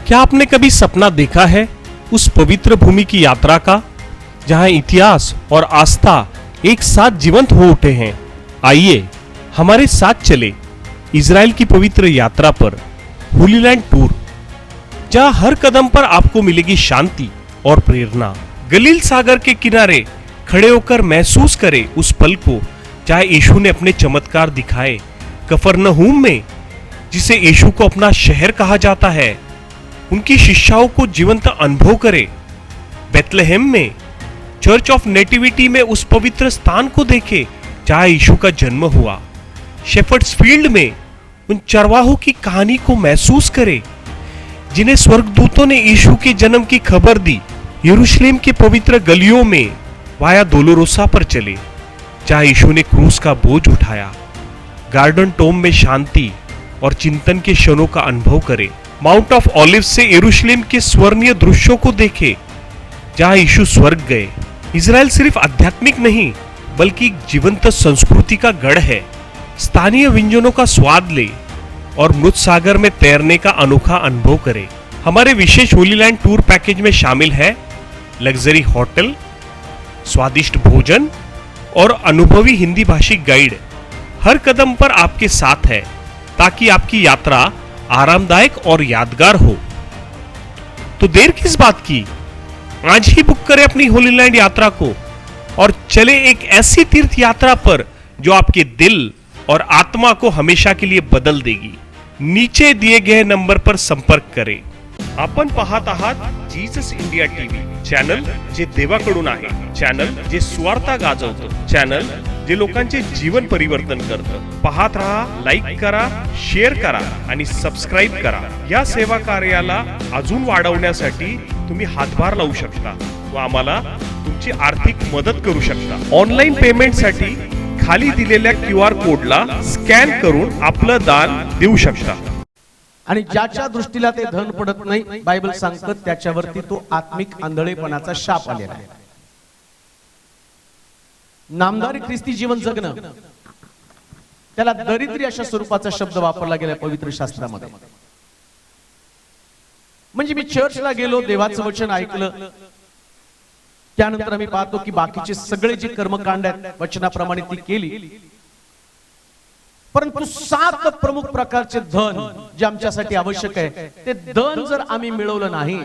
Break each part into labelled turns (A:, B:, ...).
A: क्या आपने कभी सपना देखा है उस पवित्र भूमि की यात्रा का, जहां इतिहास और आस्था एक साथ जीवंत हो उठे हैं? आइए हमारे साथ चले इजराइल की पवित्र यात्रा पर, होली लैंड टूर, जहां हर कदम पर आपको मिलेगी शांति और प्रेरणा। गलील सागर के किनारे खड़े होकर महसूस करें उस पल को जहां यीशु ने अपने चमत्कार दिखाए। कफरनहूम में, जिसे यीशु को अपना शहर कहा जाता है, उनकी शिक्षाओं को जीवंत अनुभव करें। बेथलेहेम में, चर्च ऑफ नेटिविटी में उस पवित्र स्थान को देखें जहां यीशु का जन्म हुआ। शेफर्ड्स फील्ड में उन चरवाहों की कहानी को महसूस करें जिन्हें स्वर्गदूतों ने यीशु के जन्म की खबर दी। यरूशलेम के पवित्र गलियों में वाया दोलोरोसा पर चले जहां यीशु ने क्रूस का बोझ उठाया। गार्डन टोम में शांति और चिंतन के क्षणों का अनुभव करें। माउंट ऑफ ऑलिव्स से यरूशलेम के स्वर्णीय दृश्यों को देखें जहां यीशु स्वर्ग गए। इजराइल सिर्फ आध्यात्मिक नहीं बल्कि जीवंत संस्कृति का गढ़ है। स्थानीय व्यंजनों का स्वाद ले और मृत सागर में तैरने का अनोखा अनुभव करें। हमारे विशेष होली लैंड टूर पैकेज में शामिल है लग्जरी होटल, स्वादिष्ट भोजन और अनुभवी हिंदी भाषी गाइड हर कदम पर आपके साथ है, ताकि आपकी यात्रा आरामदायक और यादगार हो। तो देर किस बात की, आज ही बुक करें अपनी होली लैंड यात्रा को और चले एक ऐसी तीर्थ यात्रा पर जो आपके दिल और आत्मा को हमेशा के लिए बदल देगी। नीचे दिए गए नंबर पर संपर्क करें। आपण पाहत आहात जीसस इंडिया टीव्ही, चॅनल जे देवाकडून आहे, चॅनल जे स्वार्थ गाजवतं, चॅनल जे लोकांचे जीवन परिवर्तन करतं। पाहत रहा, लाईक करा, शेअर करा आणि सबस्क्राईब करा। या सेवा कार्याला अजून वाढवण्यासाठी तुम्ही हातभार लावू शकता व आम्हाला तुमची आर्थिक मदत करू शकता। ऑनलाईन पेमेंटसाठी खाली दिलेल्या QR कोडला स्कॅन करून आपलं दान देऊ शकता।
B: आणि ज्याच्या दृष्टीला ते धन पडत नाही, बायबल सांगतं त्याच्यावरती तो आत्मिक आंधळेपणाचा शाप आलेला आहे। नामधारी ख्रिस्ती जीवन जगणं, त्याला दरिद्री अशा स्वरूपाचा शब्द वापरला गेला पवित्र शास्त्रामध्ये। म्हणजे मी चर्चला गेलो, देवाचं वचन ऐकलं, त्यानंतर आम्ही पाहतो की बाकीचे सगळे जे कर्मकांड आहेत वचनाप्रमाणे ती केली, परंतु 7 प्रमुख प्रकारचे धन जे आमच्यासाठी आवश्यक आहे, ते धन जर आम्ही मिळवलं नाही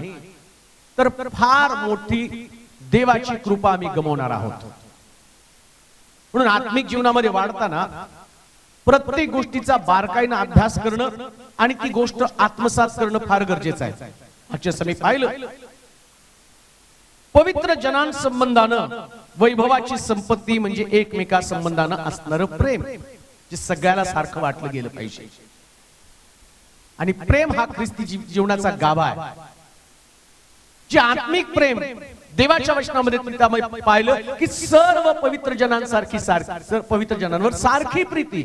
B: तर फार मोठी देवाची कृपा आम्ही गमावणार आहोत। म्हणून आत्मिक जीवनामध्ये वाढताना प्रत्येक गोष्टीचा बारकाईने अभ्यास करणं आणि ती गोष्ट आत्मसात करणं फार गरजेचं आहे। आजच्या समय पाहिलं, पवित्र जनांसंबंधानं वैभवाची संपत्ती म्हणजे एकमेका संबंधानं असणारं प्रेम, जे सगळ्याला सारखं वाटलं गेलं पाहिजे। आणि प्रेम हा ख्रिस्ती जीवनाचा गाभा आहे। जे आत्मिक प्रेम देवाच्या वचनामध्ये पाहिलं की सर्व पवित्र जनांसारखी, पवित्र जनांवर सारखी प्रीती,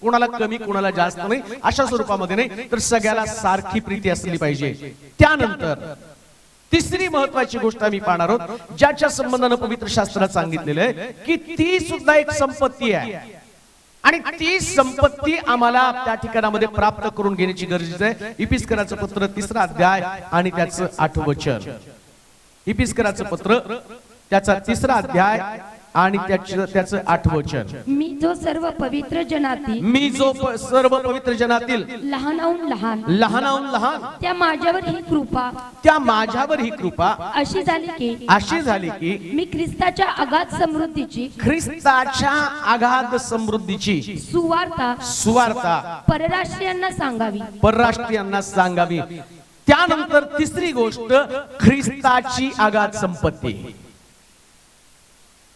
B: कोणाला कमी कोणाला जास्त नाही अशा स्वरूपामध्ये नाही, तर सगळ्याला सारखी प्रीती असली पाहिजे। त्यानंतर तिसरी महत्वाची गोष्ट आम्ही पाहणार आहोत, ज्याच्या संबंधानं पवित्र शास्त्रात सांगितलेलं आहे की ती सुद्धा एक संपत्ती आहे आणि ती संपत्ती आम्हाला त्या ठिकाणामध्ये प्राप्त करून घेण्याची गरज आहे। इफिसकराचं पत्र 3रा अध्याय आणि त्याचं 8वं वचन। इफिसकराचं पत्र त्याचा 3रा अध्याय आणि त्याचं 8वं वचन।
C: मी जो सर्व पवित्र जनातील लहानाहून लहान त्या माझ्यावर ही कृपा अशी झाली की मी ख्रिस्ताच्या अगाध समृद्धीची सुवार्ता परराष्ट्रीयांना सांगावी। त्यानंतर तिसरी गोष्ट ख्रिस्ताची अगाध संपत्ती।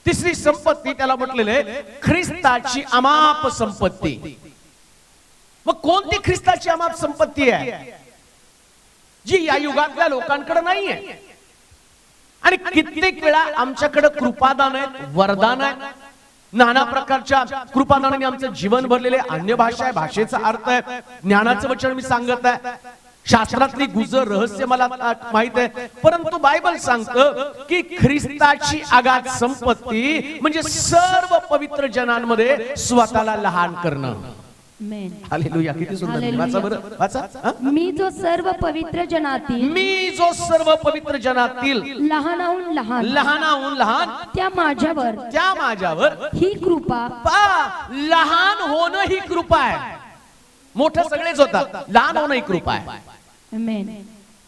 C: तिसरी संपत्ती त्याला म्हटलेले ख्रिस्ताची अमाप संपत्ती। मग कोणती ख्रिस्ताची अमाप संपत्ती आहे जी या युगातल्या लोकांकडे नाहीये? आणि कित्येक वेळा आमच्याकडे कृपादान आहेत, वरदान आहे, नाना प्रकारच्या कृपादानाने आमचं जीवन भरलेले, अन्य भाषा आहे, भाषेचा अर्थ आहे, ज्ञानाचं वचन मी सांगत आहे, शास्त्रातली गुजर रहस्य मला माहित आहे, परंतु बायबल सांगतं की ख्रिस्ताची अगाध संपत्ती म्हणजे सर्व पवित्र जनांमध्ये स्वतःला लहान करणं।
D: आमेन.
B: हालेलुया. किती सुंदर.
D: हालेलुया.
B: वाचा बरं, वाचा. हा?
D: मी जो सर्व पवित्र जनातील
B: मी जो सर्व पवित्र जनातील
D: लहानाहून लहान
B: लहानाहून लहान
D: त्या माझ्यावर ही कृपा
B: लहान होणं ही कृपा आहे. मोठं सगळेच होतात, लहान होणं ही कृपा आहे.
D: आमेन.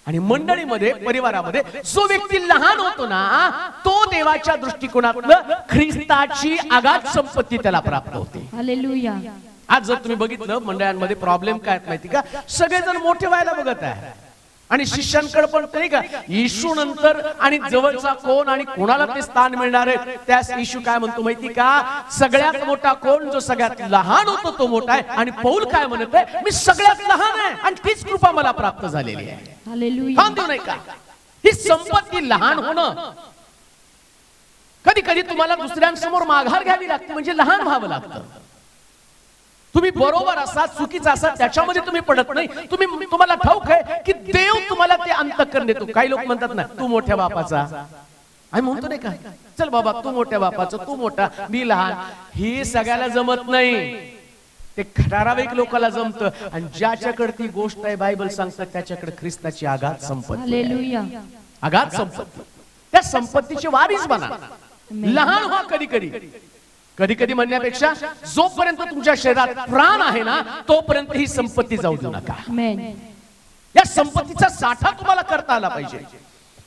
B: आणि मंडळीमध्ये, परिवारामध्ये जो व्यक्ती लहान होतो ना, तो देवाच्या दृष्टिकोनातनं ख्रिस्ताची अगाध संपत्ती त्याला प्राप्त होते.
D: हालेलुया.
B: आज जर तुम्ही बघितलं मंडळांमध्ये प्रॉब्लेम काय आहेत माहिती का, सगळेजण मोठे व्हायला बघत आहे. आणि शिष्यांकडे पण नाही का, येशू नंतर आणि जवळचा कोण आणि कोणाला ते स्थान मिळणार आहे, त्यास येशू काय म्हणतो माहिती का, सगळ्यात मोठा कोण, जो सगळ्यात लहान होतो तो मोठा आहे. आणि पौल काय म्हणत आहे, मी सगळ्यात लहान आहे आणि तीच कृपा मला प्राप्त झालेली आहे.
D: हालेलुया.
B: थांबू नाही का, ही संपत्ती लहान होणं. कधी कधी तुम्हाला दुसऱ्यांसमोर माघार घ्यावी लागते, म्हणजे लहान व्हावं लागतं. तुम्ही बरोबर असा चुकीचा असा त्याच्यामध्ये तुम्ही पडत नाही. तुम्हाला ठाऊक आहे की देव तुम्हाला ते अंतःकरण देतो. काही लोक म्हणतात ना, तू मोठ्या बापाचा, आम्ही म्हणतो नाही का, चल बाबा तू मोठ्या बापाचा, तू मोठा मी लहान. ही सगळ्याला जमत नाही, ते ठराविक लोकांना जमतं. आणि ज्याच्याकडे ती गोष्ट आहे, बायबल सांगतं त्याच्याकडे ख्रिस्ताची आगाध संपत्ती.
D: हालेलुया.
B: आगाध संपत्ती. त्या संपत्तीचे वारीस बना. लहान व्हा. कधी कधी म्हणण्यापेक्षा जोपर्यंत तुमच्या शरीरात प्राण आहे ना, तोपर्यंत ही संपत्ती जाऊ देऊ नका.
D: आमेन.
B: या संपत्तीचा साठा तुम्हाला करता आला पाहिजे.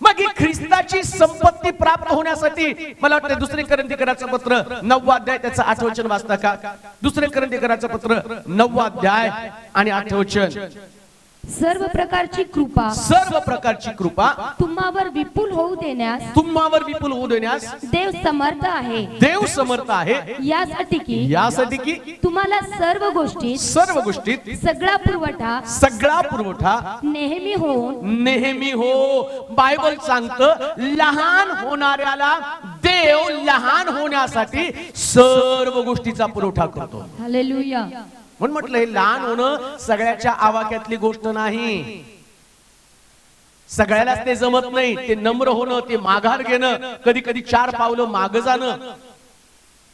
B: मग ही ख्रिस्ताची संपत्ती प्राप्त होण्यासाठी मला वाटतं दुसरे करंथीकराचं पत्र 9 अध्याय त्याचं 8 वचन वाचता का. दुसरे करंथीकराचं पत्र 9 अध्याय आणि 8 वचन.
D: सर्व प्रकारची कृपा तुम्हावर विपुल होऊ देण्यास देव समर्थ आहे. यासाठी की तुम्हाला सर्व गोष्टीत सगळा पुरवठा
B: नेहमी हो. बायबल सांगतं लहान होणाऱ्याला देव लहान होण्यासाठी सर्व गोष्टीचा पुरवठा करतो.
D: हालेलुया.
B: म्हणून म्हटलं, हे लहान होणं सगळ्याच्या आवाक्यातली गोष्ट नाही. सगळ्यालाच ते जमत नाही. ते नम्र होणं, ते माघार घेणं, कधी कधी 4 पावलं मागं जाणं.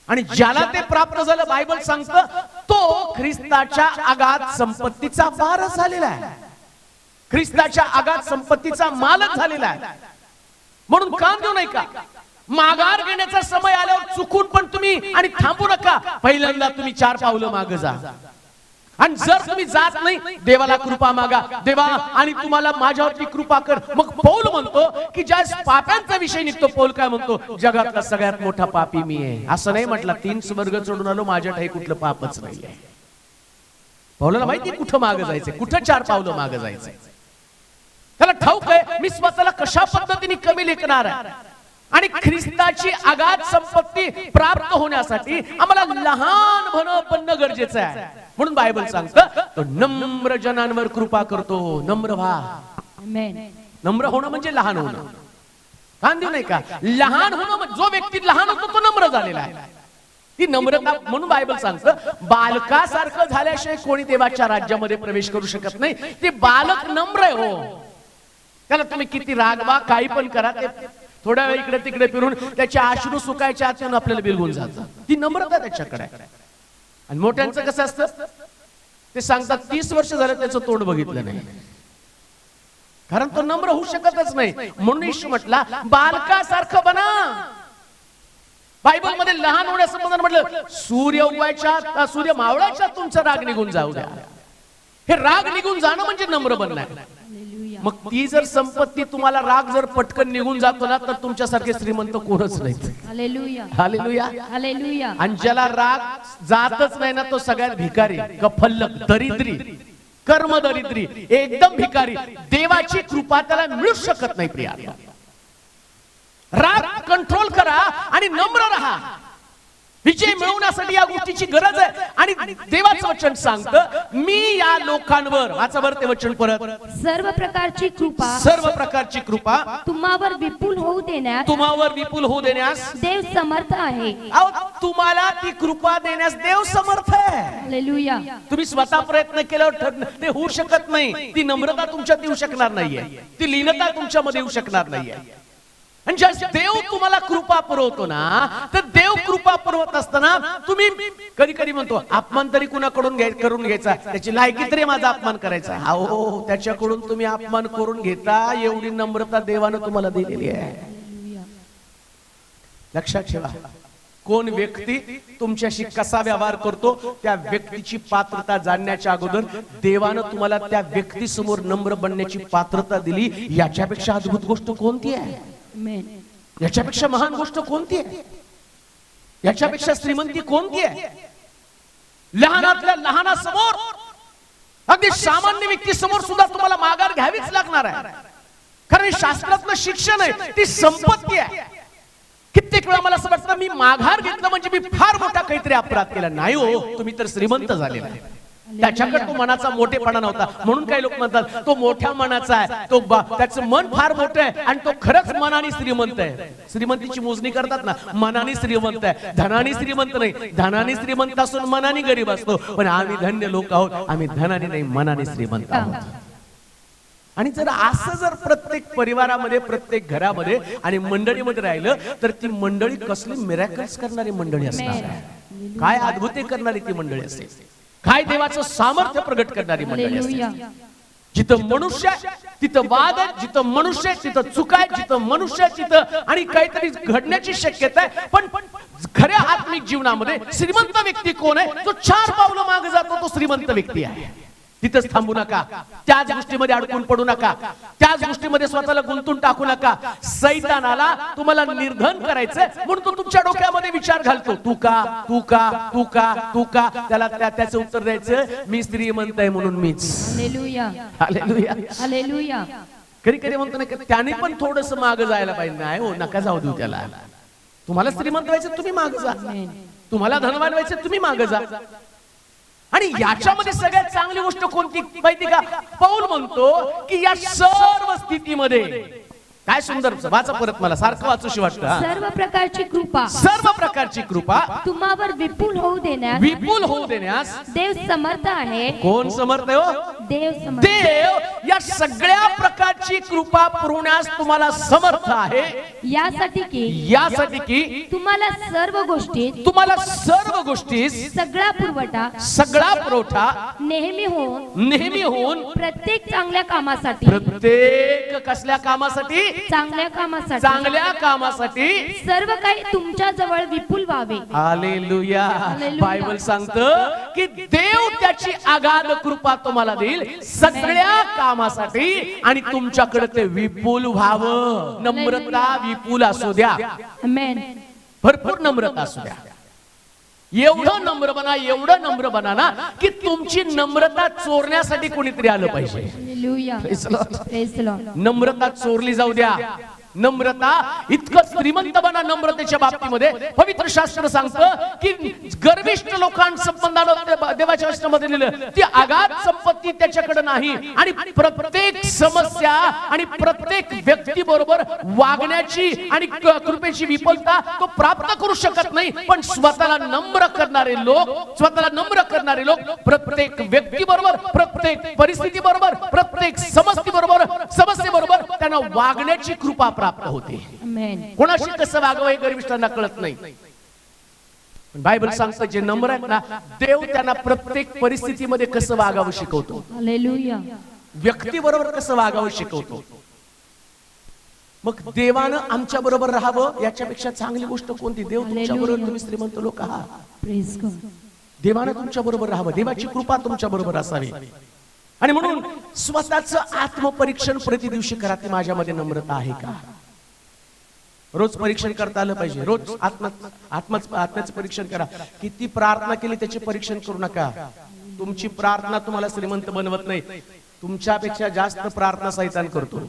B: आणि ज्याला ते प्राप्त झालं, बायबल सांगतं तो ख्रिस्ताच्या अगाध संपत्तीचा वारस झालेला आहे, ख्रिस्ताच्या अगाध संपत्तीचा मालक झालेला आहे. म्हणून काम देऊ नाही का, माघार घेण्याचा समय आल्यावर चुकून पण तुम्ही आणि थांबू नका. पहिल्यांदा तुम्ही 4 पावलं मागे जा. आणि जर तुम्ही जात नाही, देवाला कृपा मागा, देवा आणि तुम्हाला माझ्यावरती कृपा कर. मग पौल म्हणतो की ज्या पाप्यांचा विषय निघतो, पौल काय म्हणतो, जगातला सगळ्यात मोठा पापी मी आहे. असं नाही म्हटलं 3 स्वर्ग चढून आलो, माझ्या ठाई कुठलं पापच नाहीये. पौलाला माहिती कुठं मागे जायचंय, कुठं 4 पावलं मागे जायचंय. त्याला ठाऊक आहे मी स्वतःला कशा पद्धतीने कमी लेखणार आहे. आणि ख्रिस्ताची अगाध संपत्ती प्राप्त होण्यासाठी आम्हाला लहान होणं पण गरजेचं आहे. म्हणून बायबल सांगतं तो नम्र जनांवर कृपा करतो. नम्र व्हा. नम्र होणं म्हणजे लहान होणं. कान देऊ नाही का, लहान होणं, जो व्यक्ती लहान होतो तो नम्र झालेला आहे. ती नम्रता. म्हणून बायबल सांगतं बालकासारखं झाल्याशिवाय कोणी देवाच्या राज्यामध्ये प्रवेश करू शकत नाही. ते बालक नम्र आहे हो. त्याला तुम्ही किती रागवा, काही पण करा, ते थोड्या वेळ इकडे तिकडे फिरून त्याचे अश्रू सुकायच्या आत आपल्याला बिलगून जातं. ती नम्रता त्याच्याकडे. आणि मोठ्यांचं कसं असतं, ते सांगतात 30 वर्ष झालं त्याचं तोंड बघितलं नाही, कारण तो नम्र होऊ शकतच नाही. म्हणून येशू म्हटला बालकासारखं बना. बायबल मध्ये लहान होण्यासंबंधात म्हटलं सूर्य मावळाच्या तुमचा राग निघून जाऊ द्या. हे राग निघून जाणं म्हणजे नम्र बनणं. मग ती जर संपत्ती तुम्हाला राग जर पटकन निघून जातो ना, तर तुमच्यासारखे श्रीमंत कोणच नाही.
D: हालेलुया.
B: हालेलुया.
D: हालेलुया.
B: आणि ज्याला राग जातच नाही ना, तो सगळ्यात भिकारी, कफल्लक, दरिद्री, कर्मदरिद्री, एकदम भिकारी. देवाची कृपा त्याला मिळू शकत नाही. प्रिया, राग कंट्रोल करा आणि नम्र राहा. विजय मिळवण्यासाठी या गोष्टीची गरज आहे. आणि देवाचं वचन सांगतं मी या लोकांवर, वाचावर ते वचन परत,
D: सर्व प्रकारची
B: कृपा
D: तुम्हावर विपुल होऊ देण्यास
B: देव
D: समर्थ आहे.
B: तुम्हाला ती कृपा देण्यास देव समर्थ आहे.
D: हालेलुया.
B: तुम्ही स्वतः प्रयत्न केल्यावर ते होऊ शकत नाही. ती नम्रता तुमच्यात येऊ शकणार नाहीये, ती लीनता तुमच्यामध्ये येऊ शकणार नाहीये. आणि ज्या देव तुम्हाला कृपा पुरवतो ना, तर देव कृपा पुरवत असताना तुम्ही कधी कधी म्हणतो अपमान तरी कुणाकडून करून घ्यायचा, त्याची लायकी तरी माझा अपमान करायचा. अहो, त्याच्याकडून तुम्ही अपमान करून घेता, एवढी नम्रता देवानं तुम्हाला दिलेली आहे. लक्षात ठेवा, कोण व्यक्ती तुमच्याशी कसा व्यवहार करतो त्या व्यक्तीची पात्रता जाणण्याच्या अगोदर देवानं तुम्हाला त्या व्यक्तीसमोर नम्र बनण्याची पात्रता दिली. याच्यापेक्षा अद्भुत गोष्ट कोणती आहे? याच्यापेक्षा महान गोष्ट कोणती आहे? याच्यापेक्षा श्रीमंती कोणती आहे? लहानातल्या लहानासमोर, अगदी सामान्य व्यक्तीसमोर सुद्धा तुम्हाला माघार घ्यावीच लागणार आहे. कारण शास्त्रातलं शिक्षण आहे, ती संपत्ती आहे. कित्येक वेळा मला असं वाटतं मी माघार घेतलं म्हणजे मी फार मोठा काहीतरी अपराध केला. नाही हो, तुम्ही तर श्रीमंत झालेला आहे. त्याच्याकडे तो मनाचा मोठेपणा नव्हता, म्हणून काही लोक म्हणतात तो मोठ्या मनाचा आहे, तो त्याचं मन फार मोठं आहे आणि तो खरंच मनाने श्रीमंत आहे. श्रीमंतीची मोजणी करतात ना, मनाने श्रीमंत आहे, धनाने श्रीमंत नाही. धनाने श्रीमंत असून मनाने गरीब असतो, पण आम्ही धन्य लोक आहोत, आम्ही धनाने नाही मनाने श्रीमंत आहोत. आणि जर असं जर प्रत्येक परिवारामध्ये, प्रत्येक घरामध्ये आणि मंडळीमध्ये राहिलं तर ती मंडळी कसली मिरॅकल्स करणारी मंडळी असणार, काय अद्भुते करणारी ती मंडळी असेल, काय देवाचं सामर्थ्य प्रगट करणारी मंडळी असेल. जिथं मनुष्य तिथं वाद आहे, जिथं मनुष्य तिथं चुका आहे, जिथं मनुष्य तिथं आणि काहीतरी घडण्याची शक्यता आहे. पण खऱ्या आत्मिक जीवनामध्ये श्रीमंत व्यक्ती कोण आहे? जो 4 पावलं मागे जातो तो श्रीमंत व्यक्ती आहे. तिथंच थांबू नका, त्याच गोष्टीमध्ये अडकून पडू नका, त्याच गोष्टीमध्ये स्वतःला गुंतून टाकू नका. सैतानाला तुम्हाला निर्धन करायचंय म्हणून तो तुमच्या डोक्यामध्ये विचार घालतो, तू का तू का तू का तू का. त्याला त्याचं उत्तर द्यायचं, मी श्रीमंत आहे म्हणून मीच.
D: Hallelujah,
B: hallelujah,
D: hallelujah.
B: कधी कधी म्हणतो ना, त्याने पण थोडस मागं जायला पाहिजे. नाही हो, नका जाऊ देऊ त्याला. तुम्हाला श्रीमंत व्हायचं तुम्ही मागं जा, तुम्हाला धनवान व्हायचं तुम्ही मागं जा. आणि याच्यामध्ये सगळ्यात चांगली गोष्ट कोणती माहिती का? पौल म्हणतो की या सर्व स्थितीमध्ये, काय सुंदर वाचा परत, मला सारखं वाचूशी वाटतं.
D: सर्व प्रकारची कृपा,
B: सर्व प्रकारची कृपा
D: तुम्हावर विपुल होऊ देण्यास,
B: विपुल होऊ देण्यास
D: देव समर्थ आहे.
B: कोण समर्थ आहे हो?
D: देव समर्थ.
B: देव या सगळ्या प्रकारची कृपा पुरवण्यास तुम्हाला समर्थ आहे. यासाठी की
D: तुम्हाला सर्व गोष्टी सगळा पुरवठा नेहमी होऊन प्रत्येक चांगल्या कामासाठी,
B: प्रत्येक कसल्या कामासाठी? चांगल्या कामासाठी
D: सर्व काही तुमच्या जवळ विपुल व्हावे.
B: हालेलुया. बायबल सांगतं की देव त्याची अगाध कृपा तुम्हाला देईल सगळ्या कामासाठी, आणि तुमच्याकडे ते विपुल व्हावं. नम्रता विपुल असू द्या, भरपूर नम्रता असू द्या. एवढं नम्र बना ना की तुमची नम्रता चोरण्यासाठी कोणीतरी आलं पाहिजे. नम्रता चोरली जाऊ द्या. नम्रता इतकं श्रीमंत बना नम्रतेच्या बाबतीमध्ये. पवित्र शास्त्र सांगतं की गर्विष्ठ लोकांसंबंधानं देवाच्या वचनामध्ये लिहिलं ती अगाध संपत्ती त्याच्याकडे नाही, आणि प्रत्येक समस्या आणि प्रत्येक व्यक्ती बरोबर वागण्याची आणि कृपेची विपुलता तो प्राप्त करू शकत नाही. पण स्वतःला नम्र करणारे लोक प्रत्येक व्यक्ती बरोबर, प्रत्येक परिस्थिती बरोबर, प्रत्येक समस्येबरोबर त्यांना वागण्याची कृपा प्राप्त होते. कोणाशी कसं वागावं हे गर्विष्ठांना कळत नाही. बायबल सांगतं जे नम्र आहेत ना, देव त्यांना प्रत्येक परिस्थितीमध्ये कसं वागावं शिकवतो. व्यक्ती बरोबर कसं वागावं शिकवतो. मग देवानं आमच्या बरोबर राहावं याच्यापेक्षा चांगली गोष्ट कोणती? देव तुमच्या बरोबर, तुम्ही श्रीमंत लोक आहात, देवानं तुमच्या बरोबर राहावं, देवाची कृपा तुमच्या बरोबर असावी. आणि म्हणून स्वतःचं आत्मपरीक्षण प्रति दिवशी करा की माझ्यामध्ये नम्रता आहे का. रोज परीक्षण करता आलं पाहिजे. रोज आत्म्याचं परीक्षण करा. किती प्रार्थना केली त्याचे परीक्षण करू नका. तुमची प्रार्थना तुम्हाला श्रीमंत बनवत नाही. तुमच्यापेक्षा जास्त प्रार्थना सैतान करतो,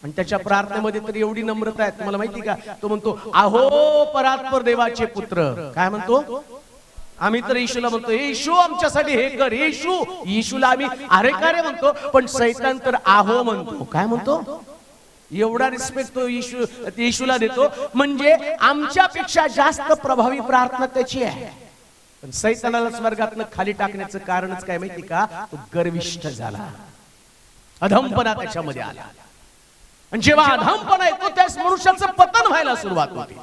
B: आणि त्याच्या प्रार्थनेमध्ये तर एवढी नम्रता आहे तुम्हाला माहिती का? तो म्हणतो अहो परात्पर देवाचे पुत्र. काय म्हणतो? आम्ही तर येशूला म्हणतो येशू आमच्यासाठी हे कर, येशूला आम्ही अरे का रे म्हणतो, पण सैतान तर आहो म्हणतो. काय म्हणतो? एवढा रिस्पेक्ट तो येशूला देतो, म्हणजे आमच्यापेक्षा जास्त प्रभावी प्रार्थना त्याची आहे. पण सैतानाला स्वर्गातनं खाली टाकण्याचं कारणच काय माहिती का? तो गर्विष्ठ झाला, अधमपणा त्याच्यामध्ये आला. आणि जेव्हा अधमपणा येतो त्यास मनुष्याचं पतन व्हायला सुरुवात होते.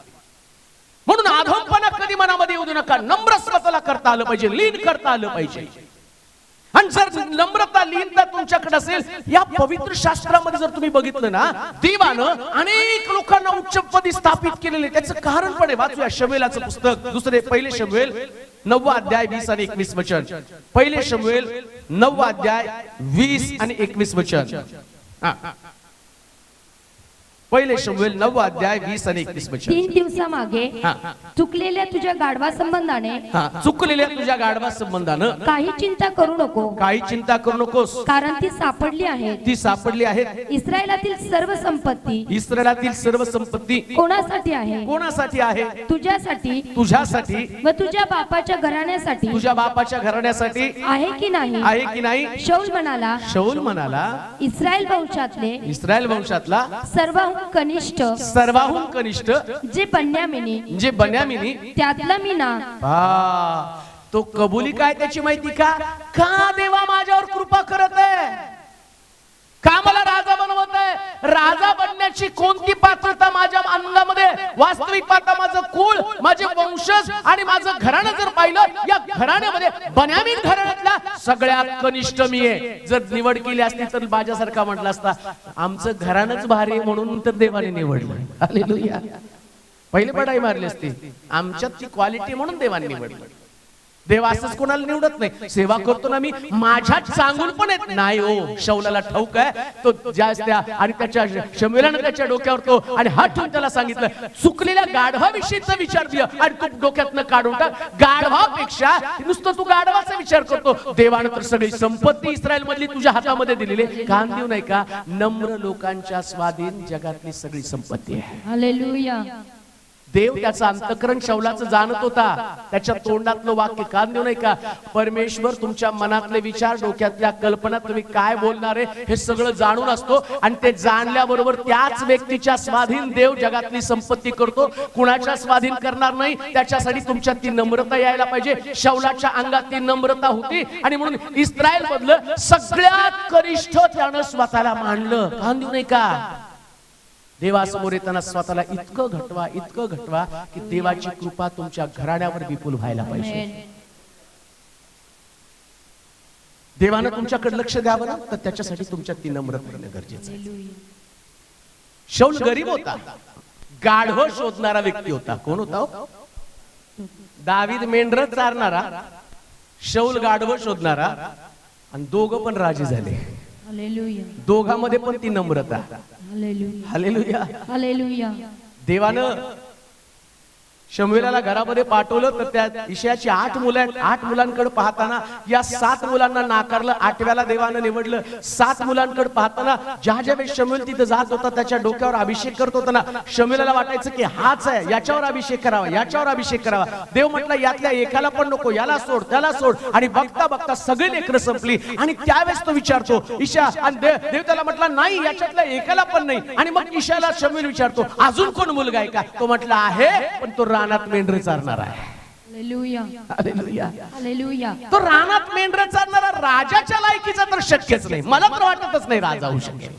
B: म्हणून अधमपणा कधी मनामध्ये येऊ देऊ नका. नम्र स्वतःला करता आलं पाहिजे, लीन करता आलं पाहिजे. आणि जर नम्रता लीनता तुमच्याकडे असेल, या पवित्र शास्त्रामध्ये जर तुम्ही बघितलं ना, देवानं अनेक लोकांना उच्चपदी स्थापित केलेले. त्याचं कारण पण आहे. वाचूया शमूएलाचं पुस्तक, दुसरे पहिले शमूएल 9 अध्याय 20 आणि 21 वचन. पहिले शमूएल 9 अध्याय 20 आणि 21 वचन. पहिले शमूएल 9 अध्याय 20 आणि 21 वचन.
D: 3 दिवसामागे चुकलेल्या तुझ्या गाढवा संबंधाने
B: चुकलेल्या तुझ्या गाढवा संबंधानं
D: काही चिंता करू नको.
B: काही चिंता करू नकोस,
D: कारण ती सापडली आहे.
B: ती सापडली आहे.
D: इस्रायलातील सर्व संपत्ती
B: इस्रायलातील सर्व संपत्ती
D: कोणासाठी आहे?
B: कोणासाठी आहे?
D: तुझ्यासाठी,
B: तुझ्यासाठी
D: व तुझ्या बापाच्या घराण्यासाठी
B: तुझ्या बापाच्या घराण्यासाठी
D: आहे की नाही?
B: आहे की नाही?
D: शौल म्हणाला,
B: शौल म्हणाला,
D: इस्रायल वंशातले
B: इस्रायल वंशातला
D: सर्वाहून कनिष्ठ,
B: सर्वाहून कनिष्ठ
D: जे बन्यामिनी,
B: जे बन्यामिनी,
D: त्यातला मी ना.
B: तो कबुली काय त्याची माहिती का? का देवा माझ्यावर कृपा करत आहे? का मला राजा बनवत आहे? राजा बनण्याची कोणती पात्रता माझ्या अंगामध्ये? वास्तविक पाहता माझं कुळ, माझे वंशज आणि माझं घराणं जर पाहिलं, या घराण्यामध्ये बन्यामीन घराण्यातला सगळ्यात कनिष्ठ मी आहे. जर निवड केली असती तर माझ्यासारखा म्हटला असता, आमचं घराणंच भारी आहे म्हणून तर देवाने निवडलं. हालेलुया. पहिले बडाई मारली असती, आमच्यात ती क्वालिटी म्हणून देवाने निवडलं. देव असंच कोणाला निवडत नाही. सेवा करतो ना मी, माझ्यात सांगून पण येत नाही. हो, शौलाला ठाऊक आहे तो जास्त, आणि त्याच्या शमूएलानं त्याच्या डोक्यावर तो आणि हात ठेवून त्याला सांगितलं, चुकलेल्या गाढवाविषयीचा विचार दिया आणि तू डोक्यातनं काढून टाक. गाढवापेक्षा नुसतं तू गाढवाचा विचार करतो. देवानं तर सगळी संपत्ती इस्रायल मधली तुझ्या हातामध्ये दिलेली. कान देऊ नाही का? नम्र लोकांच्या स्वाधीन जगातली सगळी संपत्ती आहे.
D: हालेलुया.
B: देव त्याचं अंतःकरण शौलाचं जाणत होता. त्याच्या तोंडातलं वाक्य कान देऊ नाही का? परमेश्वर तुमच्या मनातले विचार, डोक्यातल्या कल्पना, तुम्ही काय बोलणार आहे हे सगळं जाणून असतो. आणि ते जाणल्याबरोबर त्याच व्यक्तीच्या स्वाधीन देव जगातली संपत्ती करतो. कुणाच्या स्वाधीन करणार नाही. त्याच्यासाठी तुमच्यात ती नम्रता यायला पाहिजे. शौलाच्या अंगात ती नम्रता होती आणि म्हणून इस्रायल मधलं सगळ्यात कनिष्ठ त्यानं स्वतःला मानलं. कान देऊ नाही का? देवासमोर येताना स्वतःला इतकं घटवा की देवाची कृपा तुमच्या घराण्यावर विपुल व्हायला पाहिजे. देवानं तुमच्याकडे लक्ष द्यावं ना, तर त्याच्यासाठी तुमच्यात ती नम्रता येणं गरजेचं आहे. शौल गरीब होता, गाढव शोधणारा व्यक्ती होता. कोण होता? दावीद मेंढर चारणारा, शौल गाढव शोधणारा, आणि दोघं पण राजे झाले.
D: हालेलुया.
B: दोघांमध्ये पण ती नम्रता.
D: हालेलुया.
B: हालेलुया.
D: हालेलुया.
B: देवानं शमूएलाला घरामध्ये पाठवलं, तर त्या इशायाची 8 मुलं आहेत. 8 मुलांकडे पाहताना या 7 मुलांना नाकारलं. 8व्याला देवानं निवडलं. 7 मुलांकडे पाहताना ज्या वेळेस शमूएल तिथे जात होता, त्याच्या डोक्यावर अभिषेक करत होता ना, शमूएलाला वाटायचं की हाच आहे, याच्यावर अभिषेक करावा, याच्यावर अभिषेक करावा. देव म्हटलं यातल्या एकाला पण नको, याला सोड, त्याला सोड. आणि बघता बघता सगळी लेकरं संपली. आणि त्यावेळेस तो विचारतो ईशा, आणि देव त्याला म्हटला नाही, याच्यातल्या एकाला पण नाही. आणि मग ईशाला शमूएल विचारतो, अजून कोण मुलगा आहे का? तो म्हटला आहे, पण तो रानात मेंढर चारणार आहे.
D: हालेलुया.
B: हालेलुया.
D: हालेलुया.
B: तो रानात मेंढर चारणारा राजाच्या लायकीचा तर शक्यच नाही. मला तर वाटतच नाही राजा होऊ शकेल.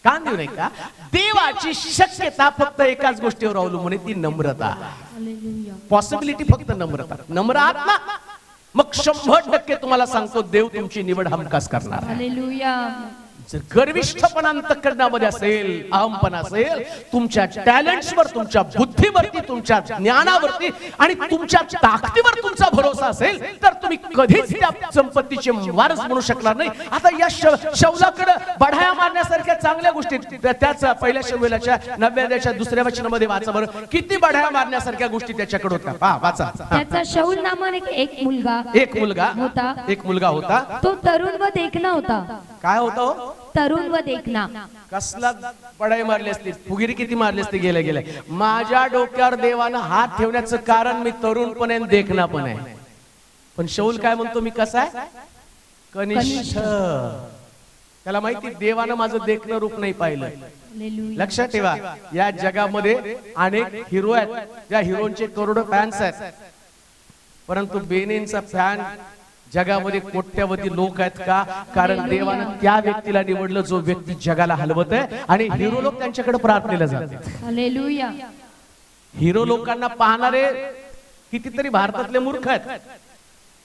B: कान देऊ नाही का? देवाची शक्यता फक्त एकाच गोष्टीवर अवलंबून आहे, ती नम्रता.
D: हालेलुया.
B: पॉसिबिलिटी फक्त नम्रता. नम्र आहात ना, मग 100% तुम्हाला सांगतो देव तुमची निवड हमखास करणार आहे.
D: हालेलुया.
B: जर गर्विष्ठपणा अंतःकरणामध्ये असेल, अहमपणा असेल, तुमच्या टॅलेंट्सवर, तुमच्या बुद्धीवरती, तुमच्या ज्ञानावरती आणि तुमच्या ताकदीवर तुमचा भरोसा असेल, तर तुम्ही कधीच त्या संपत्तीचे वारस म्हणू शकणार नाही. आता या शौलाकडे बढाया मारण्यासारख्या चांगल्या गोष्टी, त्याच पहिल्या शमूएलाच्या 9व्या अध्यायाच्या 2ऱ्या वचनामध्ये वाचा बरं, किती बढाया मारण्यासारख्या गोष्टी त्याच्याकडे होत्या. पहा, वाचा.
D: त्याचा शौल नामाने एक मुलगा होता.
B: एक मुलगा होता.
D: तो तरुण व देखणा होता.
B: काय होता?
D: तरुण व देखणा.
B: कसला पडाई मारली असती, फुगिरी किती मारली असती गेल्या गेल्या. माझ्या डोक्यावर देवानं हात ठेवण्याचं कारण मी तरुण पण आहे, देखणा पण आहे. पण शौल काय म्हणतो, मी कसा आहे? कनिष्ठ. त्याला माहिती देवानं माझं देखणं रूप नाही पाहिलं. लक्षात ठेवा, या जगामध्ये अनेक हिरो आहेत, ज्या हिरोचे करोडो फॅन्स आहेत, परंतु बेनींचा फॅन जगामध्ये कोट्यावधी लोक आहेत का? कारण देवानं त्या व्यक्तीला निवडलं जो व्यक्ती जगाला हलवत आहे, आणि हिरो लोक त्यांच्याकडे प्रार्थनेला जातात.
D: हालेलुया.
B: हिरो लोकांना पाहणारे कितीतरी भारतातले मूर्ख आहेत,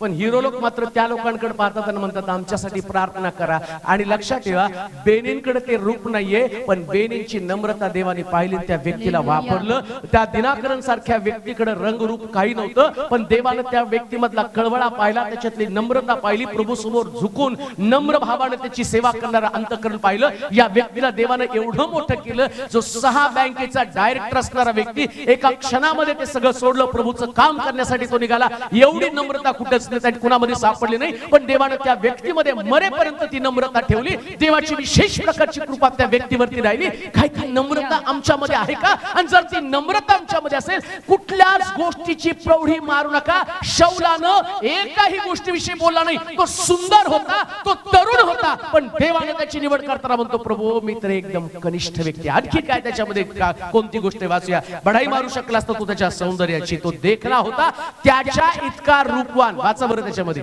B: पण हिरो लोक मात्र त्या लोकांकडे पाहतात आणि म्हणतात आमच्यासाठी प्रार्थना करा. आणि लक्षात ठेवा, बेनींकडे ते रूप नाहीये, पण बेनींची नम्रता देवाने पाहिली, त्या व्यक्तीला वापरलं. त्या दिनाकरन सारख्या व्यक्तीकडे रंगरूप काही नव्हतं, पण देवानं त्या व्यक्तीमधला कळवळा पाहिला, त्याच्यातली नम्रता पाहिली, प्रभू समोर झुकून नम्र भावाने त्याची सेवा करणारा अंतःकरण पाहिलं. या व्यक्तीला देवानं एवढं मोठं केलं, जो 6 बँकेचा डायरेक्टर असणारा व्यक्ती एका क्षणामध्ये ते सगळं सोडलं, प्रभूचं काम करण्यासाठी तो निघाला. एवढी नम्रता कुठेच कुणामध्ये सापडली नाही, पण देवानं त्या व्यक्तीमध्ये मरेपर्यंत ती नम्रता ठेवली. देवाची विशेष प्रकारची कृपा त्या व्यक्तीवरती राहिली. काही नम्रता आमच्यामध्ये आहे का? आणि जर ती नम्रता आमच्यामध्ये असेल, कुठल्याच गोष्टीची प्रौढी मारू नका. शौलानं एकाही गोष्टीविषयी बोलला नाही. तो सुंदर होता, तो तरुण होता, पण देवानं त्याची निवड करताना म्हणतो, प्रभू मी तर एकदम कनिष्ठ व्यक्ती. आणखी काय त्याच्यामध्ये कोणती गोष्ट वाचूया? बढाई मारू शकला असता तो त्याच्या सौंदर्याची. तो देखणा होता, त्याच्या इतका रूपवान. बरं त्याच्यामध्ये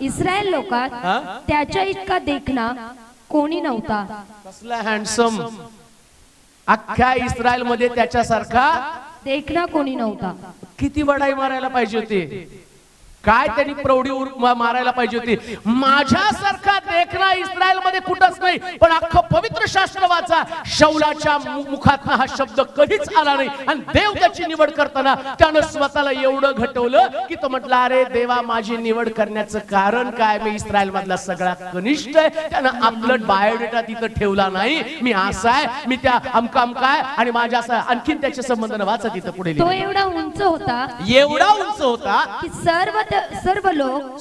D: इस्रायल लोकात त्याच्या इतका देखणा कोणी नव्हता.
B: कसला हँडसम! अख्ख्या इस्रायल मध्ये त्याच्यासारखा
D: देखणा कोणी नव्हता.
B: किती बढाई मारायला पाहिजे होती, काय त्यांनी प्रौढी मारायला पाहिजे होती. माझ्यासारखा देखणा इस्रायल मध्ये कुठंच नाही. पण अख्खं पवित्र शास्त्र वाचा, शौलाच्या मुखातनं हा शब्द कधीच आला नाही. आणि देव त्याची निवड करताना त्यानं स्वतःला एवढं घटवलं की तो म्हटला, अरे देवा, माझी निवड करण्याचं कारण काय? मी इस्रायल मधला सगळ्यात कनिष्ठ आहे. त्यानं आपलं बायोडेटा तिथं ठेवला नाही, मी असा आहे, मी त्या अमका आहे, आणि माझ्या असा. आणखीन त्याच्या संबंधानं वाचा तिथं पुढे.
D: तो एवढा उंच होता,
B: एवढा उंच होता
D: की सर्व लोक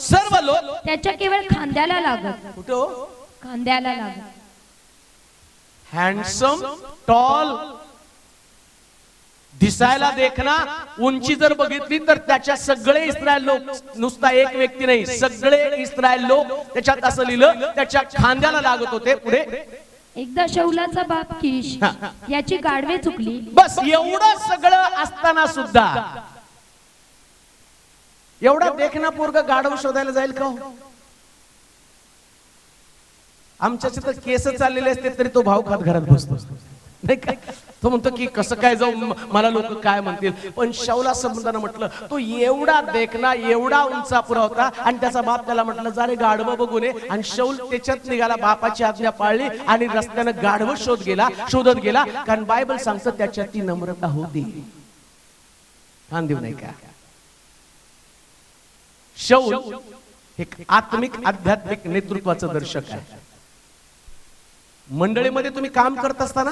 D: त्याच्या केवळ खांद्याला लागत.
B: कुठं?
D: खांद्याला लागत.
B: हँडसम, टॉल, दिसायला देखना, उंची जर बघितली तर त्याच्या सगळे इस्रायल लोक, नुसता एक व्यक्ती नाही, सगळे इस्रायल लोक त्याच्यात असं लिहिलं, त्याच्या खांद्याला लागत होते. पुढे,
D: एकदा शौलाचा बाप कीश याची गाढवे चुकली.
B: बस एवढं सगळं असताना सुद्धा एवढा देखना पोरगा गाढव शोधायला जाईल का? आमच्याचे तर केस चाललेले असते तरी तो भाव खात घरात बसतो, नाही का? तो म्हणतो की कसं काय जाऊ, मला लोक काय म्हणतील. पण शौला संबंधानं म्हटलं, तो एवढा देखना, एवढा उंचापुरा होता, आणि त्याचा बाप त्याला म्हटलं, जा रे गाढवं बघून ये. आणि शौल त्याच्यात निघाला, बापाची आज्ञा पाळली, आणि रस्त्यानं गाढवं शोधत गेला. कारण बायबल सांगतं त्याच्यात ती नम्रता होती. ध्यान देऊ नाही का? शौल एक आत्मिक आध्यात्मिक नेतृत्वाचं दर्शक आहे. मंडळीमध्ये तुम्ही काम करत असताना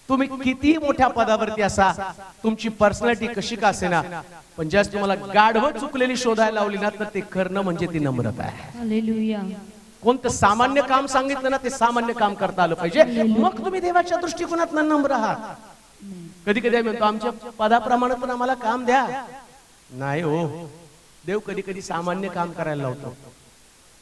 B: तुम्ही किती मोठ्या पदावरती असा, तुमची पर्सनॅलिटी कशी का असेना, पण ज्यास तुम्हाला गाढवं चुकलेली शोधायला लावली ना, तर ते करणं म्हणजे ती नम्रता आहे.
D: हालेलुया.
B: कोणतं सामान्य काम सांगितलं ना, ते सामान्य काम करता आलं पाहिजे. मग तुम्ही देवाच्या दृष्टिकोनात नम्र आहात. कधी कधी म्हणतो आमच्या पदाप्रमाणे पण आम्हाला काम द्या. नाही हो, देव कधी कधी सामान्य काम करायला लावतो.